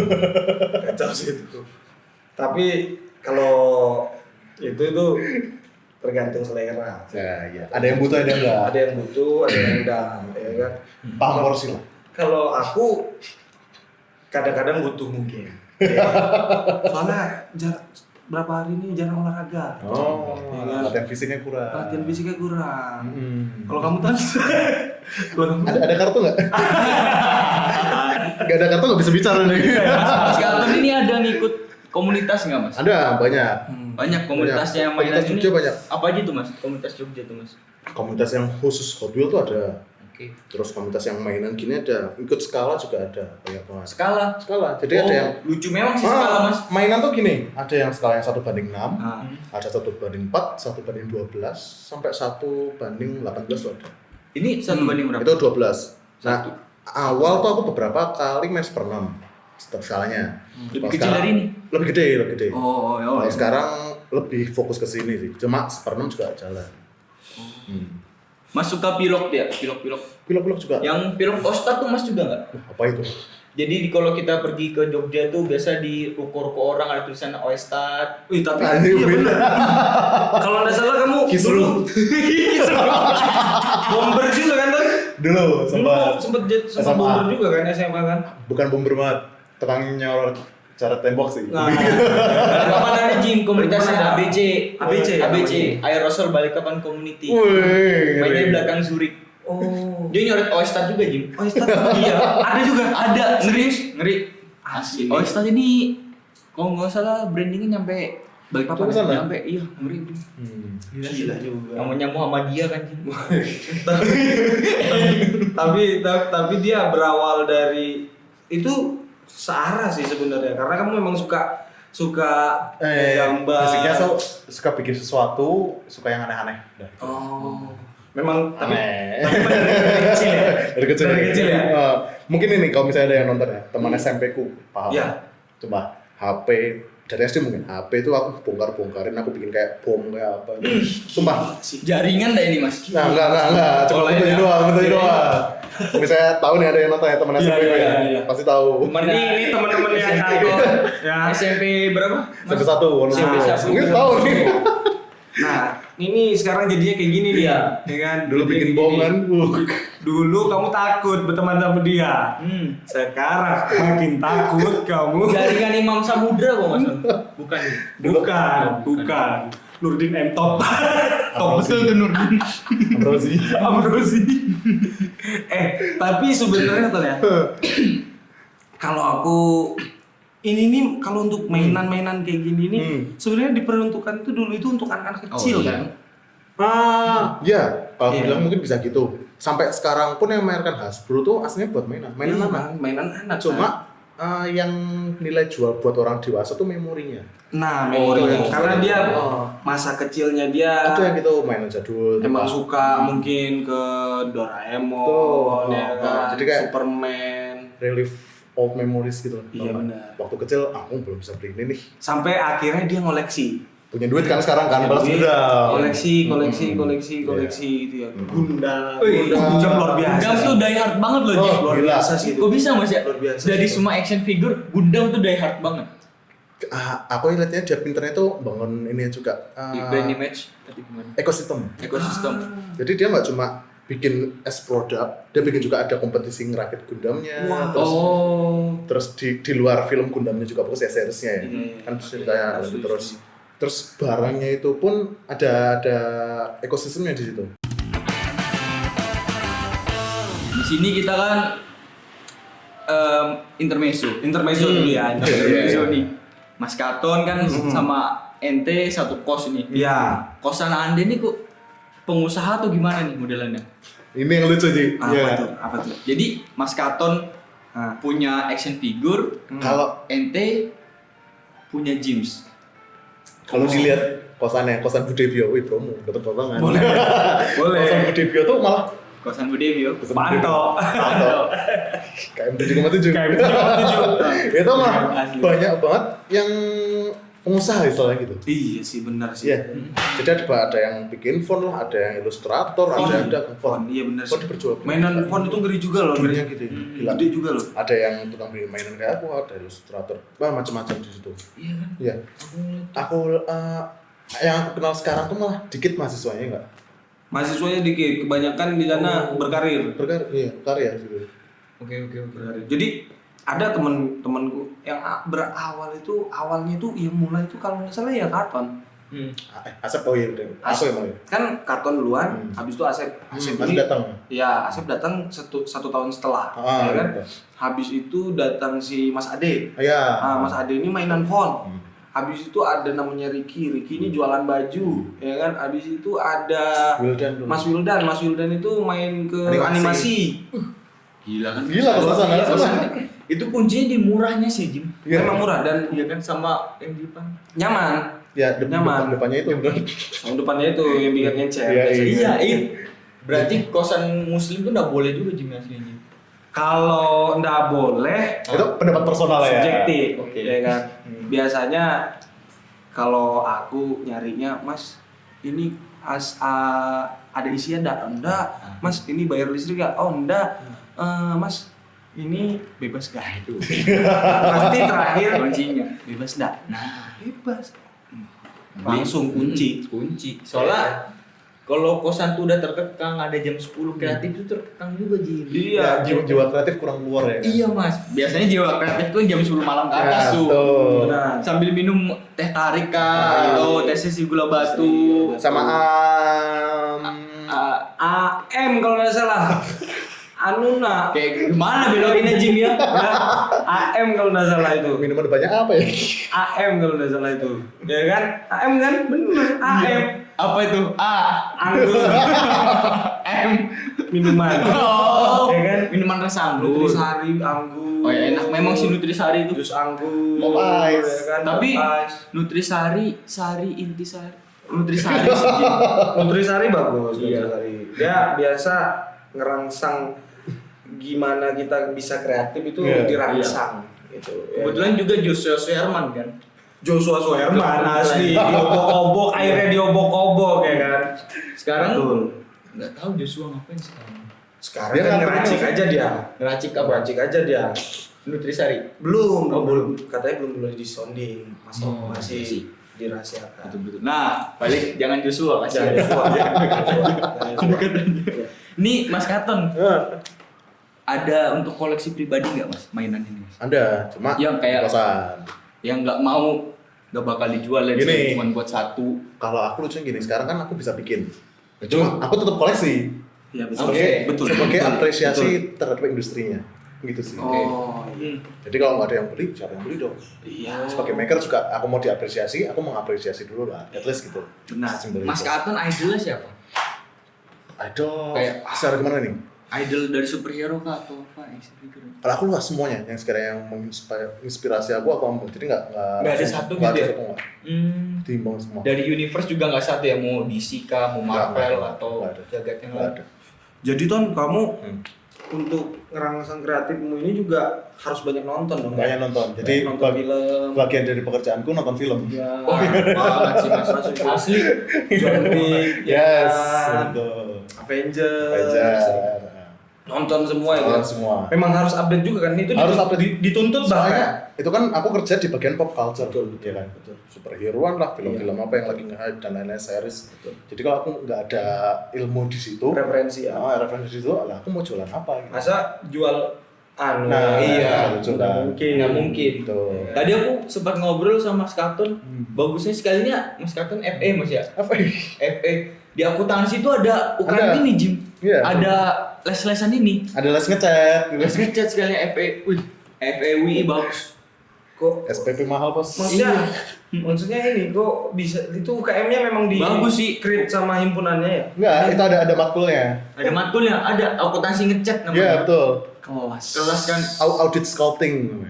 Kacau sih itu. Tapi kalau itu tergantung selera. Ya, iya. Ada yang butuh, ada yang enggak. Ada yang butuh, ada yang enggak, ya kan? Paham porsi lah. Kalau aku kadang-kadang butuh mungkin. Ya. Soalnya berapa hari ini jarang olahraga. Oh, Ya kan? latihan fisiknya kurang. Latihan fisiknya kurang. Hmm. Kalau kamu tahu, kalau kamu Ada kartu nggak? Gak ada kartu nggak bisa bicara nih. Mas Galton ini ada ngikut komunitas nggak mas? Ada banyak. Banyak komunitasnya yang mainan Komunitas ini. Jogja banyak. Apa aja tuh mas? Komunitas Jogja tuh mas? Komunitas yang khusus Hot Wheels tuh ada. Oke. Terus komunitas yang mainan gini ada. Ikut skala juga ada. Banyak banget. Skala. Skala. Jadi ada yang lucu memang sih skala mas. mainan tuh gini. Ada yang skala yang 1:6, Nah, ada 1:4, 1:12, sampai 1:18 tuh ada. Ini 1 banding berapa? Itu 12. Nah, Satu. awal tuh aku beberapa kali main 1/6 skalanya. Lebih Kalau kecil sekarang- dari ini? Lebih gede, lebih gede. Oh. Kalau sekarang lebih fokus ke sini sih. Cuma 1/6 juga jalan. Mas suka pilok dia, pilok-pilok. Pilok-pilok juga. Yang pilok Ostad tuh mas juga nggak? Apa itu? Jadi kalau kita pergi ke Jogja tuh biasa di ruko-ruko orang ada tulisan Ostad. wih tapi Ah, ini iya bener. bener. Kalau nggak salah kamu Kisru. bomber juga kan tadi? Dulu sempat Sempet SMA. bomber juga kan SMA kan? bukan bomber banget. Tukang nyorot cara tembok sih. Nah, Apa namanya Jim? Komunitasnya Mana? ABC. ABC ya ABC. namanya? Aerosol Balikpapan Community. Wih, Mainnya di ngeri. belakang Zurich. oh, Dia nyoret Ostad juga Jim. Stad iya, ada juga. Ada, ngeri. Asli. Ostad ini kalau nggak salah brandingnya nyampe Balikpapan. Itu sana? Nyampe, iya ngeri. Gila juga. Namanya Muhammadiyah kan Jim. tapi dia berawal dari itu searah sih sebenarnya karena kamu memang suka gambar. Basicnya tuh suka bikin sesuatu, suka yang aneh-aneh. Udah. Oh, memang Aneh. tapi dari kecil ya. Dari kecil. Dari kecil ya? Mungkin ini kalau misalnya ada yang nonton ya, teman SMP ku paham. Iya. Coba HP dari SD mungkin HP itu aku bongkar-bongkarin, aku bikin kayak bom kayak apa. Sumpah. Jaringan dah ini mas. Nah, enggak. Cuma lain itu ya? doang, itu doang. Misalnya tahu nih ada yang nonton ya teman SMP ku ya. iya. Pasti tahu. Ini teman-teman yang SMP. tahu ya. SMP berapa? SMP 1, SMP satu. Mungkin tahu nih. Nah, ini sekarang jadinya kayak gini nih, Iya. ya kan? Dulu Jadinya bikin kayak bom gini. kan. Dulu kamu takut berteman sama dia. Sekarang makin takut kamu. Jaringan Imam Samudra kok mas? Bukan. Bukan. Nurdin M Top. Top betul tuh Nurdin. Amrozi. Tapi sebenarnya tuh ya. Kalau aku ini nih kalau untuk mainan-mainan kayak gini nih sebenarnya diperuntukkan itu dulu itu untuk anak-anak kecil iya. kan. Ya, kalau Iya. bilang mungkin bisa gitu. Sampai sekarang pun yang mainkan Hasbro tuh aslinya buat mainan Iya, anak. mainan anak. Cuma yang nilai jual buat orang dewasa tuh memorinya. nah, memorinya iya. karena dia Oh. masa kecilnya dia Ada yang gitu mainan jadul. emang tempat- suka mungkin ke Doraemon, Tuh, ya kan, jadi kayak- Superman. relive old memories gitu. Iya, Tau nggak? benar. Waktu kecil aku belum bisa beli ini nih. Sampai akhirnya dia ngoleksi. Punya duit kan sekarang kan balas Jadi, dendam. koleksi itu ya. Gundam. Wih, Gundam luar biasa. Gundam sih. tuh die hard banget loh Oh, Jim. luar gila. biasa sih itu. Kok bisa mas ya? Luar biasa Dari sih. semua action figure, Gundam tuh die hard banget. Aku lihatnya dia pinternya tuh bangun ini juga Di brand image tadi gimana? ekosistem. Ekosistem. Jadi dia nggak cuma bikin as produk, dia bikin juga ada kompetisi ngerakit Gundamnya. Wow. Terus Oh. terus di luar film Gundamnya juga bagus ya seriesnya ya. Iya, Kan iya. ceritanya Iya, setuju, terus barangnya itu pun ada ekosistemnya di situ. Di sini kita kan intermezzo dulu ya. Intermezzo nih. Mas Katon kan sama ente satu kos nih. Iya. Kosan Anda nih kok pengusaha atau gimana nih modelannya? Ini yang lucu Ji. Apa Iya. tuh? Apa tuh? Jadi Mas Katon punya action figure, Kalau ente punya gyms. kalau dilihat kosan Budebio, wih promo dapat potongan. Boleh. Boleh. Kosan Budebio tuh malah Kosan Budebio. Panto. KM 7,7. KM 7,7. Itu malah Asli. banyak banget yang pengusaha istilahnya gitu. Iya sih, benar sih. Iya. Jadi ada yang bikin font lah, ada yang ilustrator, ada Font, iya benar sih. Font diperjualkan. Mainan font itu ngeri juga loh. Dunia Ngeri. gitu. Gila. Gede juga loh. Ada yang tukang bikin mainan kayak aku, ada ilustrator, macam-macam di situ. Iya kan? Iya. Aku yang aku kenal sekarang tuh malah dikit mahasiswanya enggak. Mahasiswanya dikit, kebanyakan di sana berkarir. Karya gitu. Oke. Berkarir. Jadi ada temen-temenku yang awalnya itu yang mulai itu kalau nggak salah ya karton. Asep oh iya udah. Aku emang ya. Kan karton duluan, habis itu Asep Masih ini datang. ya Asep datang satu tahun setelah, ya kan? Gitu. Habis itu datang si Mas Ade. Iya. Mas Ade ini mainan font. Habis itu ada namanya Ricky ini jualan baju, ya kan? Habis itu ada Wildan dulu. Mas Wildan itu main ke Animasi. animasi. Gila kan? Gila kesana. Iya, Itu kuncinya di murahnya sih, Jim. Iya. Memang murah dan Iya kan sama yang di depan. nyaman. Ya, Nyaman. depannya itu bener. Yang depannya itu yang bikin ngecer. Iya, biasanya. Iya. Berarti kosan muslim tuh enggak boleh juga Jim aslinya. Kalau ndak boleh, Itu pendapat personal ya. subjektif, Oke. ya kan. Biasanya kalau aku nyarinya, Mas, ini ada isian enggak? Mas, ini bayar listrik enggak? Oh, enggak. Mas, ini bebas gak itu? Pasti terakhir Kuncinya. bebas enggak? Nah, Bebas. Langsung kunci. Kunci. Soalnya kalau kosan tuh udah terkekang ada jam 10 kreatif itu terkekang juga Jim. Ya, jiwa kreatif kurang keluar ya. Iya Mas, biasanya jiwa kreatif tuh jam 10 malam ke atas tuh. Benar. Sambil minum teh tarik kah, atau teh sisi gula batu. Sama AM kalau nggak salah. Anuna. Kayak gimana belokinnya Jim ya? AM kalau nggak salah itu. minuman banyak apa ya? AM kalau nggak salah itu. Ya kan? AM kan? Bener. AM. Apa itu? Anggur. M. Minuman. Oh, Ya kan? minuman rasa anggur. Nutrisari, anggur. Oh ya enak memang sih Nutrisari itu. Jus anggur. Pop ice. Ya kan? Tapi Pop ice. Nutrisari, Sari, Intisari. Nutrisari sih Jim. Nutrisari bagus. Iya. Nutrisari. Dia biasa ngerangsang gimana kita bisa kreatif itu Iya. dirangsang gitu. Ya. Kebetulan juga Joshua Suherman kan. Joshua Suherman asli diobok-obok, airnya diobok-obok ya kan. Sekarang Betul. nggak tahu Joshua ngapain sekarang. Sekarang Dia kan ngapain ngeracik sih? aja dia. Ngeracik apa? Ngeracik aja dia. Nutrisari. Belum katanya belum boleh disonding, masih Oh, masih masih. dirahasiakan. Betul. Nah, balik jangan Joshua Mas. Jangan Joshua, jangan Joshua. Nih Mas Katon, ada untuk koleksi pribadi nggak Mas mainan ini Mas? Ada, cuma Yang kayak- kosan. Yang nggak mau nggak bakal dijual ya Gini. cuma buat satu. Kalau aku lucunya gini, sekarang kan aku bisa bikin. Cuma aku tetap koleksi. Iya betul. Oke. Betul. Sebagai Betul. apresiasi Betul. terhadap industrinya. Gitu sih. Oh, iya. Jadi kalau nggak ada yang beli, siapa yang beli dong? Iya. Sebagai maker juga aku mau diapresiasi, aku mengapresiasi dulu lah. At least gitu. Benar. Simpel Mas itu. Katon idolnya siapa? Idol. Kayak- Secara gimana nih? Idol dari superhero kah atau apa? Kalau aku luas semuanya, yang sekiranya yang menginspirasi aku ambil. Jadi nggak Nggak ada satu nggak gitu ada ya? satu nggak. Hmm. Timbang semua. Dari universe juga nggak satu ya, mau DC kah, mau Marvel Nggak, atau nggak ada. jagat yang Nggak lain. ada. Jadi Ton, kamu Hmm. untuk ngerangsang kreatifmu ini juga harus banyak nonton dong. Banyak nonton. Jadi nonton film. bagian dari pekerjaanku nonton film. Ya. Oh, banget sih Mas. Asli. John Wick, ya Yes, kan? betul. Avengers. Aja. Nonton semua ya. Nonton semua. Memang harus update juga kan itu. Harus update. Dituntut bahkan. Soalnya itu kan aku kerja di bagian pop culture, Betul, ya kan? Superheroan lah, film-film apa yang lagi nge-hype dan lain-lain series. Jadi kalau aku nggak ada ilmu di situ, Referensi ya. referensi di situ, lah aku mau jualan apa? Gitu. Masa jual anu? Nah, iya. lucu Nggak kan? mungkin. Nggak mungkin. Tuh. Tadi aku sempat ngobrol sama Mas Katon. Bagusnya sekalinya Mas Katon FE Mas ya. Apa ini? FE di akuntansi itu ada UKM Ada. ini Jim. Iya. ada les-lesan ini. Ada les ngecat. Les ngecat sekali FEWI bagus. Kok SPP mahal bos. maksudnya ini kok bisa itu UKM-nya memang di Bagus sih. create sama himpunannya ya? Enggak, itu ada matkulnya. Ada matkulnya, ada akuntansi ngecat Iya namanya. betul. Kelas kan. Audit sculpting.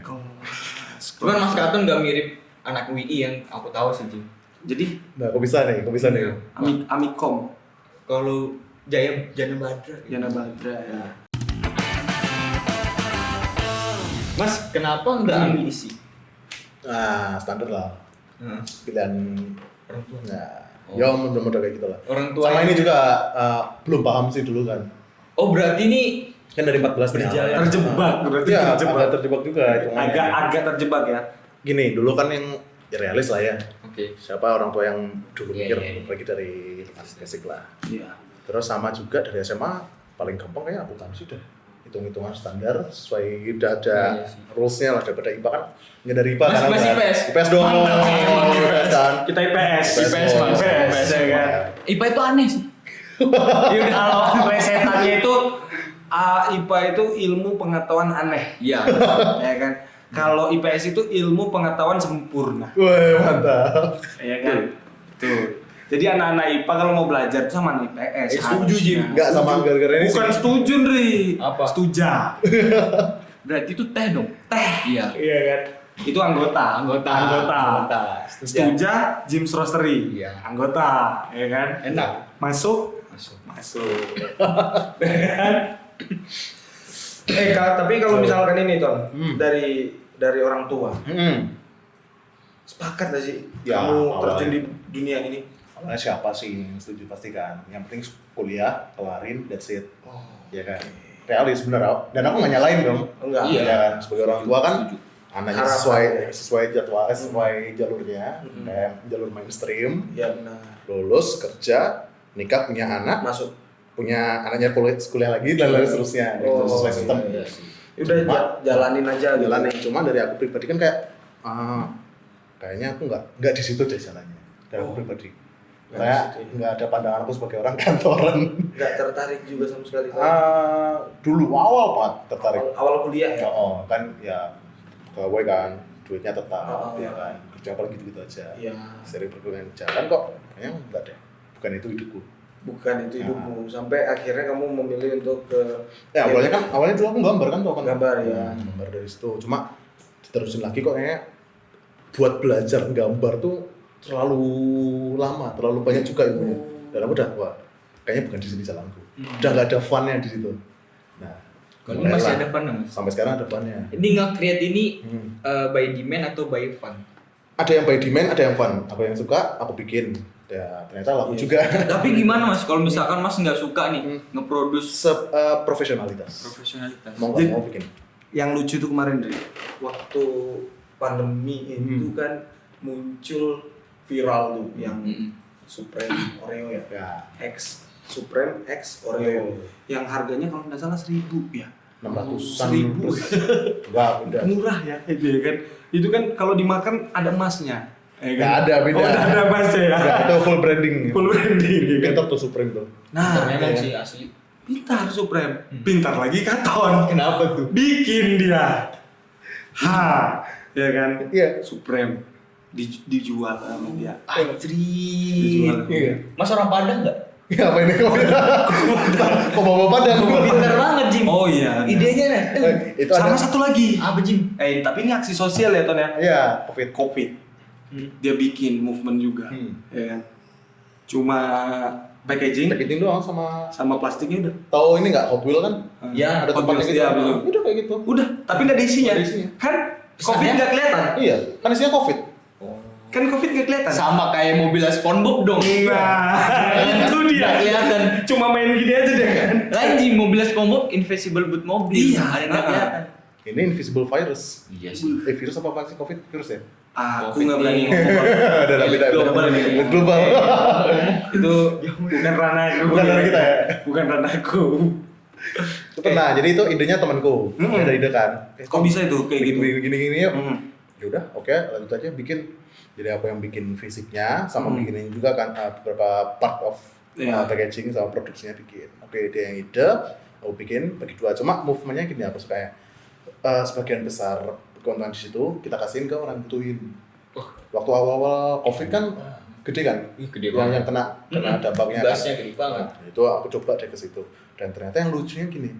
Cuman Mas Katon nggak mirip anak WI yang aku tahu sih, Jim. Jadi Nah, kok bisa nih? Amikom, Kalau Jana Badra. Yana Badra ya. Mas, kenapa nggak ambil isi? Nah, standar lah. Pilihan Orang tua. Nah, Oh. ya mudah-mudah kayak gitulah. Orang tua. Sama ini juga belum paham sih dulu kan. Oh, berarti ini Kan dari 14 nih. Berjalan. Terjebak berarti Iya, terjebak. agak terjebak juga hitungannya. Agak terjebak ya. Gini, dulu kan yang ya realis lah ya. Oke. Siapa orang tua yang dulu Iya, mikir iya. pergi dari basic lah. Iya. Terus sama juga dari SMA paling gampang kayak akuntansi dah. Hitung-hitungan standar sesuai udah ada Iya sih. rules-nya lah daripada IPA kan. Nggak dari IPA Mas, kan. Mas kan? IPS? IPS dong. IPS kan. Kita IPS, IPS, Mas. IPS ya kan. IPA itu aneh sih. Kalau plesetannya itu IPA itu ilmu pengetahuan aneh, Iya. ya kan. Kalau IPS itu ilmu pengetahuan sempurna, Wah, mantap. ya kan. Tuh. Jadi anak-anak IPA kalau mau belajar tuh sama anak IPS. Setuju, Jim. harusnya. Enggak sama gara-gara ini Bukan sih. setuju, Nri. Apa? Setuja. Berarti itu teh dong. Teh. Iya. Iya kan. Itu anggota. Anggota. Setuja, Jim's Roastery. Iya. Anggota, ya kan. Enak. Masuk. Masuk. Tapi kalau misalkan ini Ton, Hmm. dari orang tua, sepakat gak sih Ya, kamu awalnya. terjun di dunia ini? Awalnya siapa sih yang setuju pasti kan. Yang penting kuliah, kelarin, that's it. Oh, Ya kan. Realis sebenarnya. Dan aku nggak nyalain dong. enggak. Iya. Ya kan. Sebagai orang tua kan anaknya Harapan. sesuai jadwal, sesuai jalurnya, Hmm. kayak jalur mainstream, Ya benar. lulus kerja, nikah, punya anak, Masuk. punya anaknya kuliah lagi dan lain seterusnya. Itu sesuai sistem. iya sih. Udah jalanin aja gitu. Jalanin. Cuma dari aku pribadi kan kayak kayaknya aku nggak di situ deh jalannya. Dari aku pribadi. Nggak Kayak di situ ya. nggak ada pandangan aku sebagai orang kantoran. Enggak tertarik juga sama sekali. Dulu awal banget tertarik. Awal kuliah ya. Oh, kan ya pegawai kan, duitnya tetap, Oh. ya kan, kerja apa gitu-gitu aja. Iya. Sering berkeluarga jalan kok, kayaknya enggak deh, bukan itu hidupku. Bukan itu hidupmu. Sampai akhirnya kamu memilih untuk ke Ya awalnya dulu aku gambar kan tuh kan. Gambar, ya. Gambar dari situ, cuma diterusin lagi kok kayaknya buat belajar gambar tuh terlalu lama, terlalu banyak juga ilmunya. Dan aku udah, wah, kayaknya bukan di sini jalanku. Udah nggak ada funnya di situ. Nah, Kalau mulailah. masih ada fun nggak, Mas? Sampai sekarang ada funnya. Ini nge-create ini Hmm. by demand atau by fun? Ada yang by demand, ada yang fun. Aku yang suka, aku bikin. Ya ternyata laku Iya. juga. Tapi gimana Mas kalau misalkan Mas nggak suka nih nge-produce Profesionalitas. profesionalitas? Mau nggak mau bikin. yang lucu tuh kemarin Dri, waktu pandemi itu kan muncul viral tuh yang Supreme Oreo ya, Ya, X Supreme X Oreo yang harganya kalau nggak salah 1.000 ya, 600-an. 1.000 Enggak, udah. murah ya itu ya kan. Itu kan kalau dimakan ada emasnya, ya Nggak kan? ada, beda. Oh, nggak ada emasnya ya. Enggak, itu full branding. Full branding ya kan? Pintar tuh Supreme tuh. Nah, memang ya. sih asli. Pintar Supreme, pintar lagi Katon. Kenapa tuh? Bikin dia, ya kan? Iya. Supreme dijual sama dia. Anjir. Dijual. Iya. Mas orang Padang nggak? Ya apa ini kok? Kok bawa Padang? Pintar banget Jim. Oh iya. Idenya nih. Itu Sama ada. satu lagi. Apa Jim? Tapi ini aksi sosial ya Ton ya. Iya, Covid. Covid. Dia bikin movement juga, ya kan. Cuma packaging Packaging doang sama. sama plastiknya udah. Tahu ini nggak Hot Wheel kan? Ya, Ada tempatnya gitu. ya, betul. Udah kayak gitu. Udah, tapi nggak ada isinya. Nggak ada isinya. Kan Covid nggak kelihatan. Iya, kan isinya Covid. Kan Covid nggak kelihatan. Sama kayak mobil SpongeBob dong. Nah, itu dia. Nggak kelihatan. Cuma main gini aja deh kan. Lain Jim, mobil SpongeBob invisible boot mobil. Iya, Ada yang nggak kelihatan. Ini invisible virus. Iya sih. Virus apa sih? Covid virus ya? Aku Covid nggak berani ini. ngomong. Ada beda. Global nih. Global. Itu bukan ranahku. Bukan ranah kita ya? Bukan ranahku. Itu pernah. Jadi itu idenya temanku. Ada ide kan. Kok bisa itu kayak gitu? Gini yuk. Hmm. Ya udah, oke, lanjut aja bikin. Jadi aku yang bikin fisiknya sama bikin ini juga kan beberapa part of Iya. packaging sama produksinya bikin. Oke, dia yang ide, aku bikin bagi dua. Cuma movementnya gini apa supaya sebagian besar keuntungan di situ kita kasihin ke orang butuhin. Waktu awal-awal COVID kan gede kan, Gede yang kena dampaknya kan. Gasnya gede banget. Nah, itu aku coba deh ke situ. Dan ternyata yang lucunya gini,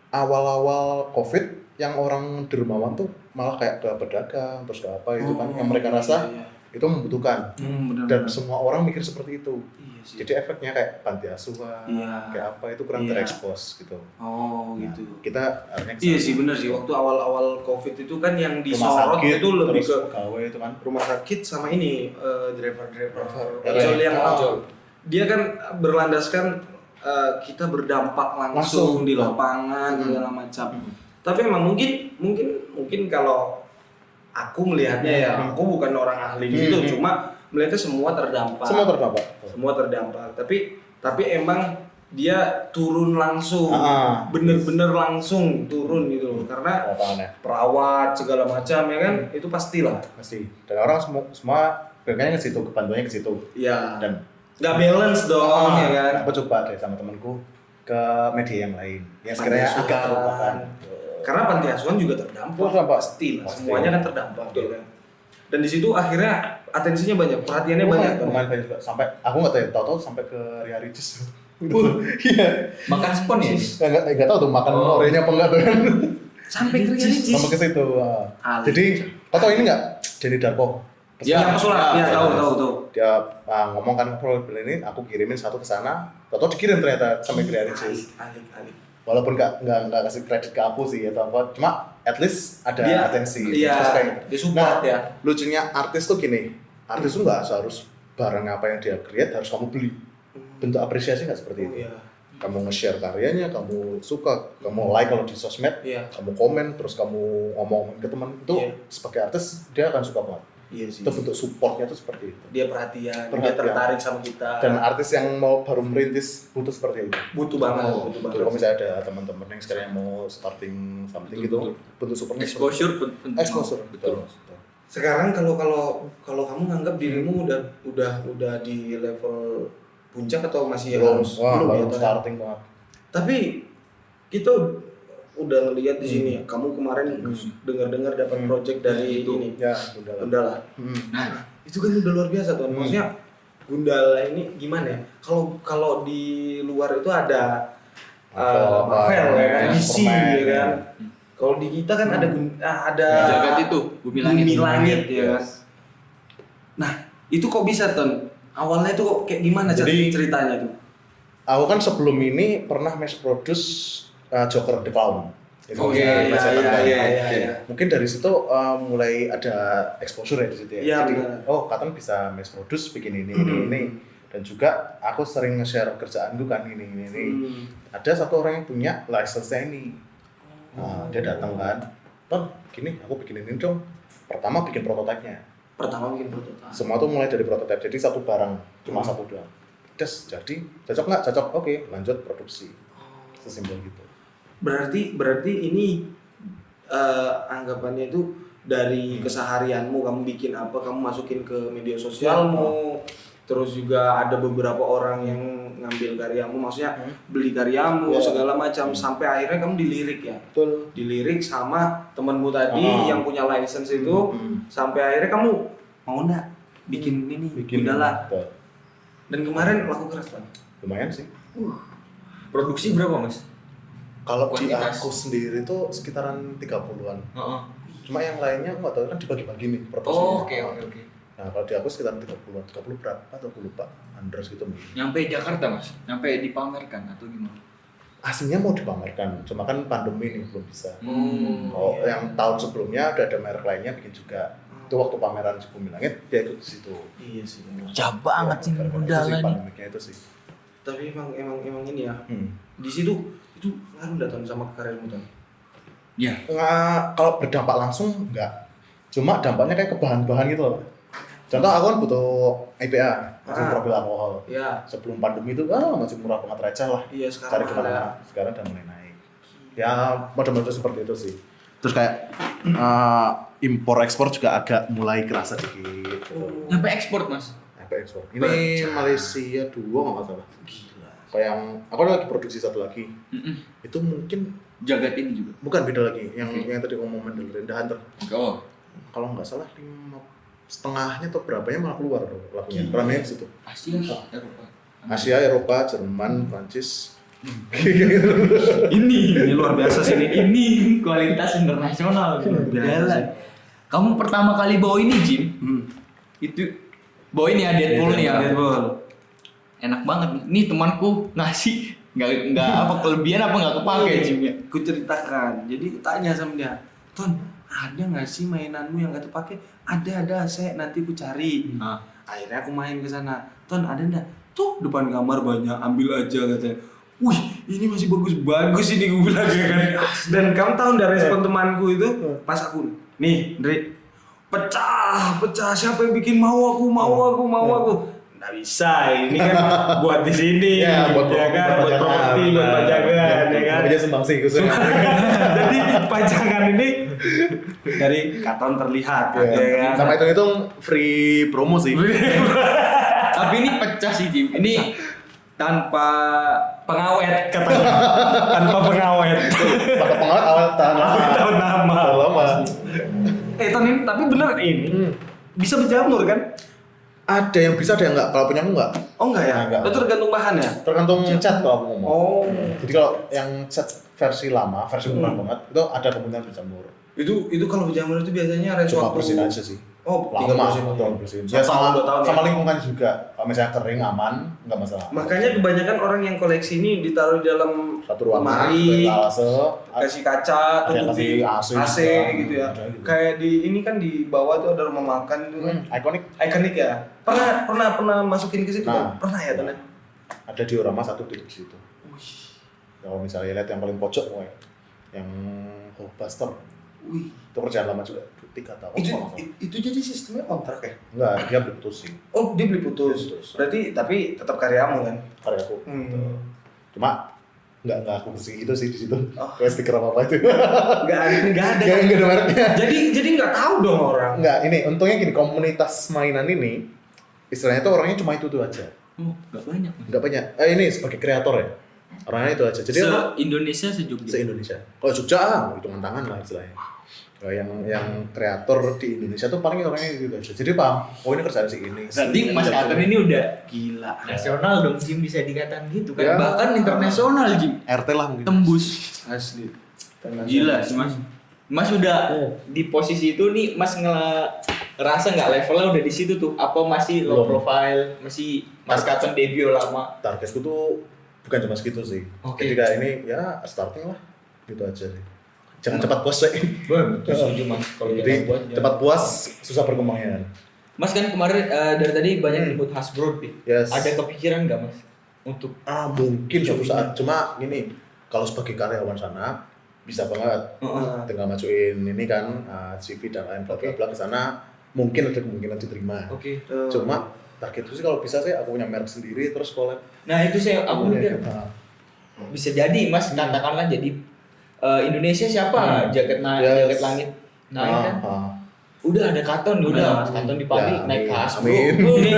awal-awal COVID yang orang dermawan tuh malah kayak ke pedagang terus ke apa itu kan yang mereka rasa itu membutuhkan. Benar. Dan semua orang mikir seperti itu. Iya sih. Jadi efeknya kayak panti asuhan, Iya. kayak apa itu kurang Iya. terekspos gitu. Oh Nah, gitu. kita akhirnya Iya sih benar sih, waktu awal-awal COVID itu kan yang rumah disorot sakit itu lebih terus ke pegawai itu kan. rumah sakit sama ini driver Ya, ojol yang ojol. dia kan berlandaskan kita berdampak langsung Langsung. di lapangan segala macam. Tapi emang mungkin kalau aku melihatnya ya, aku bukan orang ahli di situ, cuma melihatnya semua terdampak. Semua terdampak. Tapi emang dia turun langsung, bener-bener langsung turun gitu loh. Karena Lapangannya perawat segala macam ya kan, itu pastilah. pasti. Dan orang semua pengennya ke situ, kebantuannya ke situ. Iya. Dan Nggak balance dong ya kan. aku coba deh sama temanku ke media yang lain yang Panti sekiranya asuhan. agak terlupakan. Karena panti asuhan juga terdampak. Terdampak. Pasti lah, Pasti. semuanya kan terdampak ya kan. Dan di situ akhirnya atensinya banyak, perhatiannya banyak kan. Lumayan banyak juga. Sampai aku nggak tahu ya, tahu-tahu sampai ke Ria Ricis. Iya. Makan spon ya? Nggak tahu tuh makan orenya apa enggak tuh kan. Sampai ke Ricis. Sampai ke situ. Ali. Jadi, kau tahu ini nggak? Denny Darko. Ya, pesulap. Ya, tahu. Dia ngomong kan kalau ini aku kirimin satu ke sana. Tahu dikirim ternyata sampai ke Ria Ricis. Ali. Walaupun nggak kasih kredit ke aku sih atau apa, cuma at least ada Dia- atensi. iya, Terus kayak gitu. dia support ya. Lucunya artis tuh gini, artis tuh nggak harus barang apa yang dia create harus kamu beli. Bentuk apresiasi nggak seperti itu. Iya. Kamu nge-share karyanya, kamu suka, kamu like kalau di sosmed, Iya. kamu komen, terus kamu ngomong ke teman itu Iya. sebagai artis dia akan suka banget. Iya sih. Itu bentuk supportnya tuh seperti itu. Dia perhatian, dia Perhatian. tertarik sama kita. Dan artis yang mau baru merintis butuh seperti itu. butuh banget, Oh, butuh jadi banget. kalau misalnya ada teman-teman yang sekarang mau starting something gitu, bentuk supportnya Exposure penting. exposure Betul. Sekarang kalau kamu nganggap dirimu udah di level puncak atau masih Belum, harus wah, belum baru ya, Ton? starting banget. Tapi kita udah ngelihat di sini ya. Kamu kemarin dengar-dengar dapat project dari Itu. ini Ya, udah lah. Gundala. Nah, itu kan udah luar biasa tuh. Maksudnya Gundala ini gimana ya? Kalau di luar itu ada Marvel ya kan, DC Superman, ya kan. Kalau di kita kan ada Jagat itu, Bumi Langit. Bumi Langit ya kan. Yes. Nah, itu kok bisa Ton? Awalnya itu kok kayak gimana Jadi- ceritanya tuh? Aku kan sebelum ini pernah mass produce Joker the Clown. Itu Oh, bisa- iya, bisa iya, tanggal. iya. Mungkin dari situ mulai ada exposure ya di situ ya. Iya, Jadi, benar. oh Katon bisa mass produce bikin ini. Dan juga aku sering nge-share kerjaanku kan ini. Ada satu orang yang punya license ini. Nah, dia datang kan, Ton, gini aku bikin ini dong. Pertama bikin prototipenya. Pertama bikin prototipe. Semua tuh mulai dari prototipe. Jadi satu barang, cuma satu doang. Des, jadi cocok nggak? Cocok. Oke, lanjut produksi. Sesimpel gitu. Berarti ini anggapannya itu dari keseharianmu, kamu bikin apa, kamu masukin ke media sosialmu, terus juga ada beberapa orang yang ngambil karyamu, maksudnya beli karyamu Ya. segala macam, sampai akhirnya kamu dilirik ya, Betul. dilirik sama temenmu tadi yang punya license itu, sampai akhirnya kamu mau nggak bikin ini, Gundala. Betul. Dan kemarin laku keras kan? Lumayan sih. Produksi berapa, Mas? Kalau di Kuantitas. aku sendiri tuh sekitaran 30-an. Heeh. Cuma yang lainnya aku nggak tahu kan dibagi-bagi nih Oh, produksinya. oke. Nah, kalau di aku sekitaran 30-an. 30 berapa atau aku lupa. Andres gitu mungkin. Nyampe Jakarta, Mas? Nyampe dipamerkan atau gimana? Aslinya mau dipamerkan, cuma kan pandemi nih belum bisa. Oh, iya. yang tahun sebelumnya udah ada merek lainnya bikin juga. Itu waktu pameran di Bumi Langit dia ikut di situ. Iya sih. Jauh banget sih Gara-gara itu Gundala sih, nih. pandemiknya itu sih. Tapi emang ini ya, Hmm. di situ itu ngaruh nggak Ton sama karirmu Ton? Iya. Kalau berdampak langsung enggak. Cuma dampaknya kayak ke bahan-bahan gitu loh. Contoh aku kan butuh IPA, masih profil alkohol. Ya, Sebelum pandemi itu masih murah banget receh lah. iya Cari sekarang ada. kemana-mana. Sekarang udah mulai naik. Ya model-model seperti itu sih. Terus kayak impor ekspor juga agak mulai kerasa dikit. Gitu. Nyampe ekspor, Mas? sampai ekspor. Ini Malaysia 2 kalau nggak salah. Gila. Kayak yang aku lagi produksi satu lagi. Itu mungkin Jagat ini juga. bukan beda lagi. Yang tadi ngomong Mandalorian The Hunter. Oh. Kalau nggak salah 5,5 atau berapanya malah keluar lagunya. Ramai situ. Asia, Eropa. Asia, Eropa, Jerman, Prancis. Ini luar biasa sih ini. Ini kualitas internasional. Jalan. Kamu pertama kali bawa ini, Jim. Itu bawa ini ya Deadpool nih ya. Deadpool. Enak banget nih. Nih temanku ngasih nggak apa kelebihan apa nggak kepake Jim ya. Ku ceritakan. Jadi tanya sama dia, Ton, ada nggak sih mainanmu yang nggak terpakai? Ada. Saya nanti ku cari. Akhirnya aku main ke sana. Ton, ada nggak? Tuh depan kamar banyak. Ambil aja katanya. Wih, ini masih bagus ini gue bilang ya kan. Dan kamu tahu dari respon temanku itu pas aku nih, Dri, pecah. Siapa yang bikin mau aku. Nggak bisa, ini kan buat di sini, Ya, buat kan, buat properti, buat pajangan, ya kan. Aja sumbangsi khususnya. Jadi pajangan ini dari karton terlihat, ya kan. Sama hitung free promo sih. Tapi ini pecah sih Jim. Ini tanpa Pengawet katanya, tanpa pengawet. Pakai pengawet awal tahan nama. lama. Ton ini tapi bener ini bisa berjamur kan? Ada yang bisa, ada yang enggak. Kalau punya aku enggak. Oh enggak ya? Enggak. Itu tergantung bahan ya? Tergantung cat kalau aku ngomong. Oh. Jadi kalau yang cat versi lama, versi murah banget, itu ada kemungkinan berjamur. Itu kalau berjamur itu biasanya range Cuma waktu bersihin aja sih. Oh, Lama, 3 tahun bersihin. Satu Ya sama, tahun, 2 tahun sama ya? lingkungan juga. Kalau misalnya kering aman, enggak masalah. Makanya kebanyakan orang yang koleksi ini ditaruh di dalam Satu ruangan, lemari, etalase, kasih kaca, ada yang tutupin kasih AC AC juga. gitu ya. Ada gitu. Kayak di ini kan di bawah tuh ada rumah makan itu kan. Ikonik. Ikonik ya. Pernah masukin ke situ Nah. kan? Pernah ya, Ton? Ada diorama satu di situ. Kalau misalnya lihat yang paling pojok, woy, yang Hulkbuster, Wih. itu kerjaan lama juga, 3 tahun. Itu, kalau nggak salah. itu jadi sistemnya kontrak ya? Enggak, dia beli putusin. Oh, dia beli putus. Putus. Berarti tapi tetap karyamu kan? Karya aku. Cuma enggak aku kasih itu sih di situ. Oh. Kayak stiker apa itu. Enggak ada. Enggak ada mereknya. Jadi nggak tahu dong orang. Enggak, ini untungnya gini, komunitas mainan ini istilahnya tuh orangnya cuma itu aja. Oh, nggak banyak. Enggak banyak. Ini sebagai kreator ya. Orangnya itu aja. Jadi Indonesia se-Jogja. se-Indonesia. Kalau Jogja hitungan tangan lah istilahnya. Yang kreator di Indonesia tuh paling orangnya gitu aja. Jadi paham, oh ini kerjaan si ini. Berarti Mas Katon ini udah Gila. nasional dong Jim, bisa dikatakan gitu kan. Ya. Bahkan internasional Jim. RT lah mungkin. Tembus. Asli. Gila sih Mas. Mas udah di posisi itu nih, Mas ngerasa nggak levelnya udah di situ tuh? Apa masih low Belum. profile? Masih Mas Katon debut lama? Targetku tuh bukan cuma segitu sih. Oke. Jadi kayak ini ya starting lah, gitu aja sih. Jangan cepat puas sih. Setuju Mas. Kalau Jadi cepat puas susah berkembangnya. Mas kan kemarin dari tadi banyak nyebut Hasbro, Pi. Yes. Ada kepikiran nggak Mas untuk Mungkin suatu saat. Cuma gini, kalau sebagai karyawan sana bisa banget. Tinggal majuin ini kan CV dan lain bla bla bla ke sana, mungkin ada kemungkinan diterima. Oke. Cuma targetku sih kalau bisa sih aku punya merek sendiri terus collab. Nah itu aku mikir Nah, bisa jadi Mas katakanlah jadi Indonesia siapa jaket jaket langit naik kan udah ada Katon udah Mas Katon dipanggil Ya, naik ke Hasbro. amin. Ini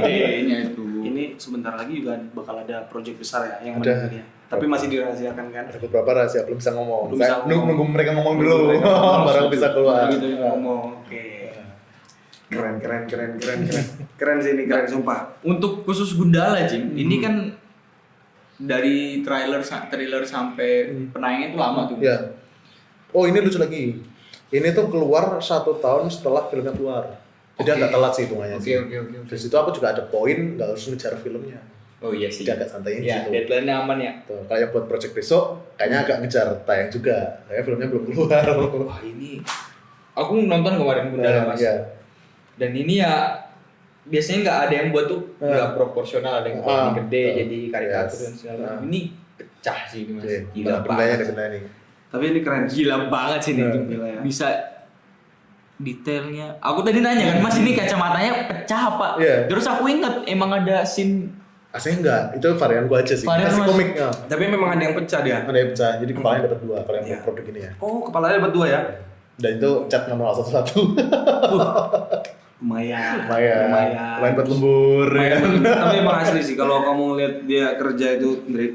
idenya itu Ini sebentar lagi juga bakal ada project besar ya yang Ada. mana ya. Tapi masih dirahasiakan kan. ada beberapa rahasia belum bisa ngomong. Belum bisa Saya ngomong. nunggu mereka ngomong dulu, Mereka ngomong, baru bisa keluar. Gitu ngomong. Oke. Keren sih ini, keren sumpah. untuk khusus Gundala Jim ini kan dari trailer sampai penayangan itu lama tuh. Ya. Oh ini lucu lagi. Ini tuh keluar 1 tahun setelah filmnya keluar. Jadi Oke. agak telat sih hitungannya sih. Oke. Dari situ aku juga ada poin nggak harus ngejar filmnya. Oh iya sih. Jadi agak santai Ya, gitu. deadline-nya aman ya. Tuh, kayak buat project besok, kayaknya agak ngejar tayang juga. Kayak filmnya belum keluar. Wah ini aku nonton kemarin Gundala Mas. Iya. Dan ini ya biasanya nggak ada yang buat tuh nggak proporsional, ada yang buat gede betul. jadi karikatur Yes. dan segala macam. Ini pecah sih ini Mas. Oke, Gila bendanya banget. ada benda nih. Tapi ini keren. Gila banget sih ini. Gila ya. Bisa detailnya. Aku tadi nanya kan, Mas ini kacamatanya pecah apa? Iya. Terus aku inget emang ada scene Aslinya enggak, itu varian gua aja sih. Varian Versi Mas. komik. Ya. Tapi memang ada yang pecah dia. Ada yang pecah, jadi kepalanya dapat 2 kalau yang Iya. produk ini ya. Oh, kepalanya dapat 2 ya. Dan itu cat manual satu-satu. lumayan buat lembur ya. Tapi emang asli sih kalau kamu lihat dia kerja itu, Ndri,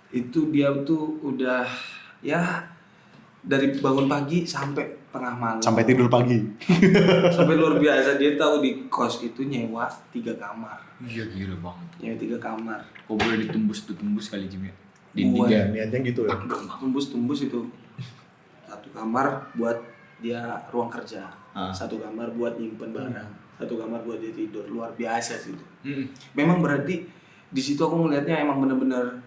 itu dia tuh udah ya dari bangun pagi sampai tengah malam. Sampai tidur pagi. Sampai luar biasa, dia tahu di kos itu nyewa 3 kamar. Iya gila banget. Nyewa 3 kamar. Kok boleh ditembus kali Jim ya? Iya, niatnya gitu ya. Tembus itu. 1 kamar buat dia ruang kerja. 1 kamar buat nyimpen barang. 1 kamar buat dia tidur. Luar biasa sih itu. Memang berarti di situ aku ngelihatnya emang bener-bener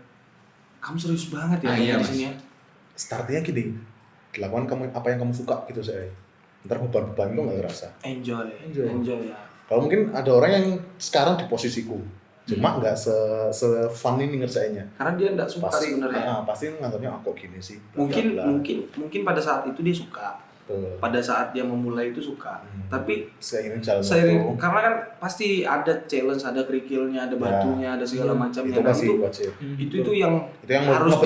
kamu serius banget ya iya, di sini ya. Startnya gini, lakukan kamu apa yang kamu suka gitu saya. Ntar beban-beban itu nggak ngerasa. Enjoy ya. Kalau mungkin ada orang yang sekarang di posisiku, cuma nggak se-fun ini ngerjainnya. Karena dia nggak suka sebenarnya. Pasti nganggapnya kok gini sih. Mungkin pada saat itu dia suka. Pada saat dia memulai itu suka. Tapi seiring karena kan pasti ada challenge, ada kerikilnya, ada batunya, ada segala macamnya. Itu pasti wajib. Itu yang harus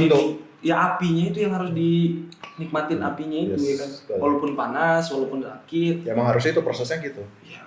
apinya itu yang harus dinikmatin apinya itu ya kan. Walaupun panas, walaupun sakit. Ya emang harusnya itu prosesnya gitu. Ya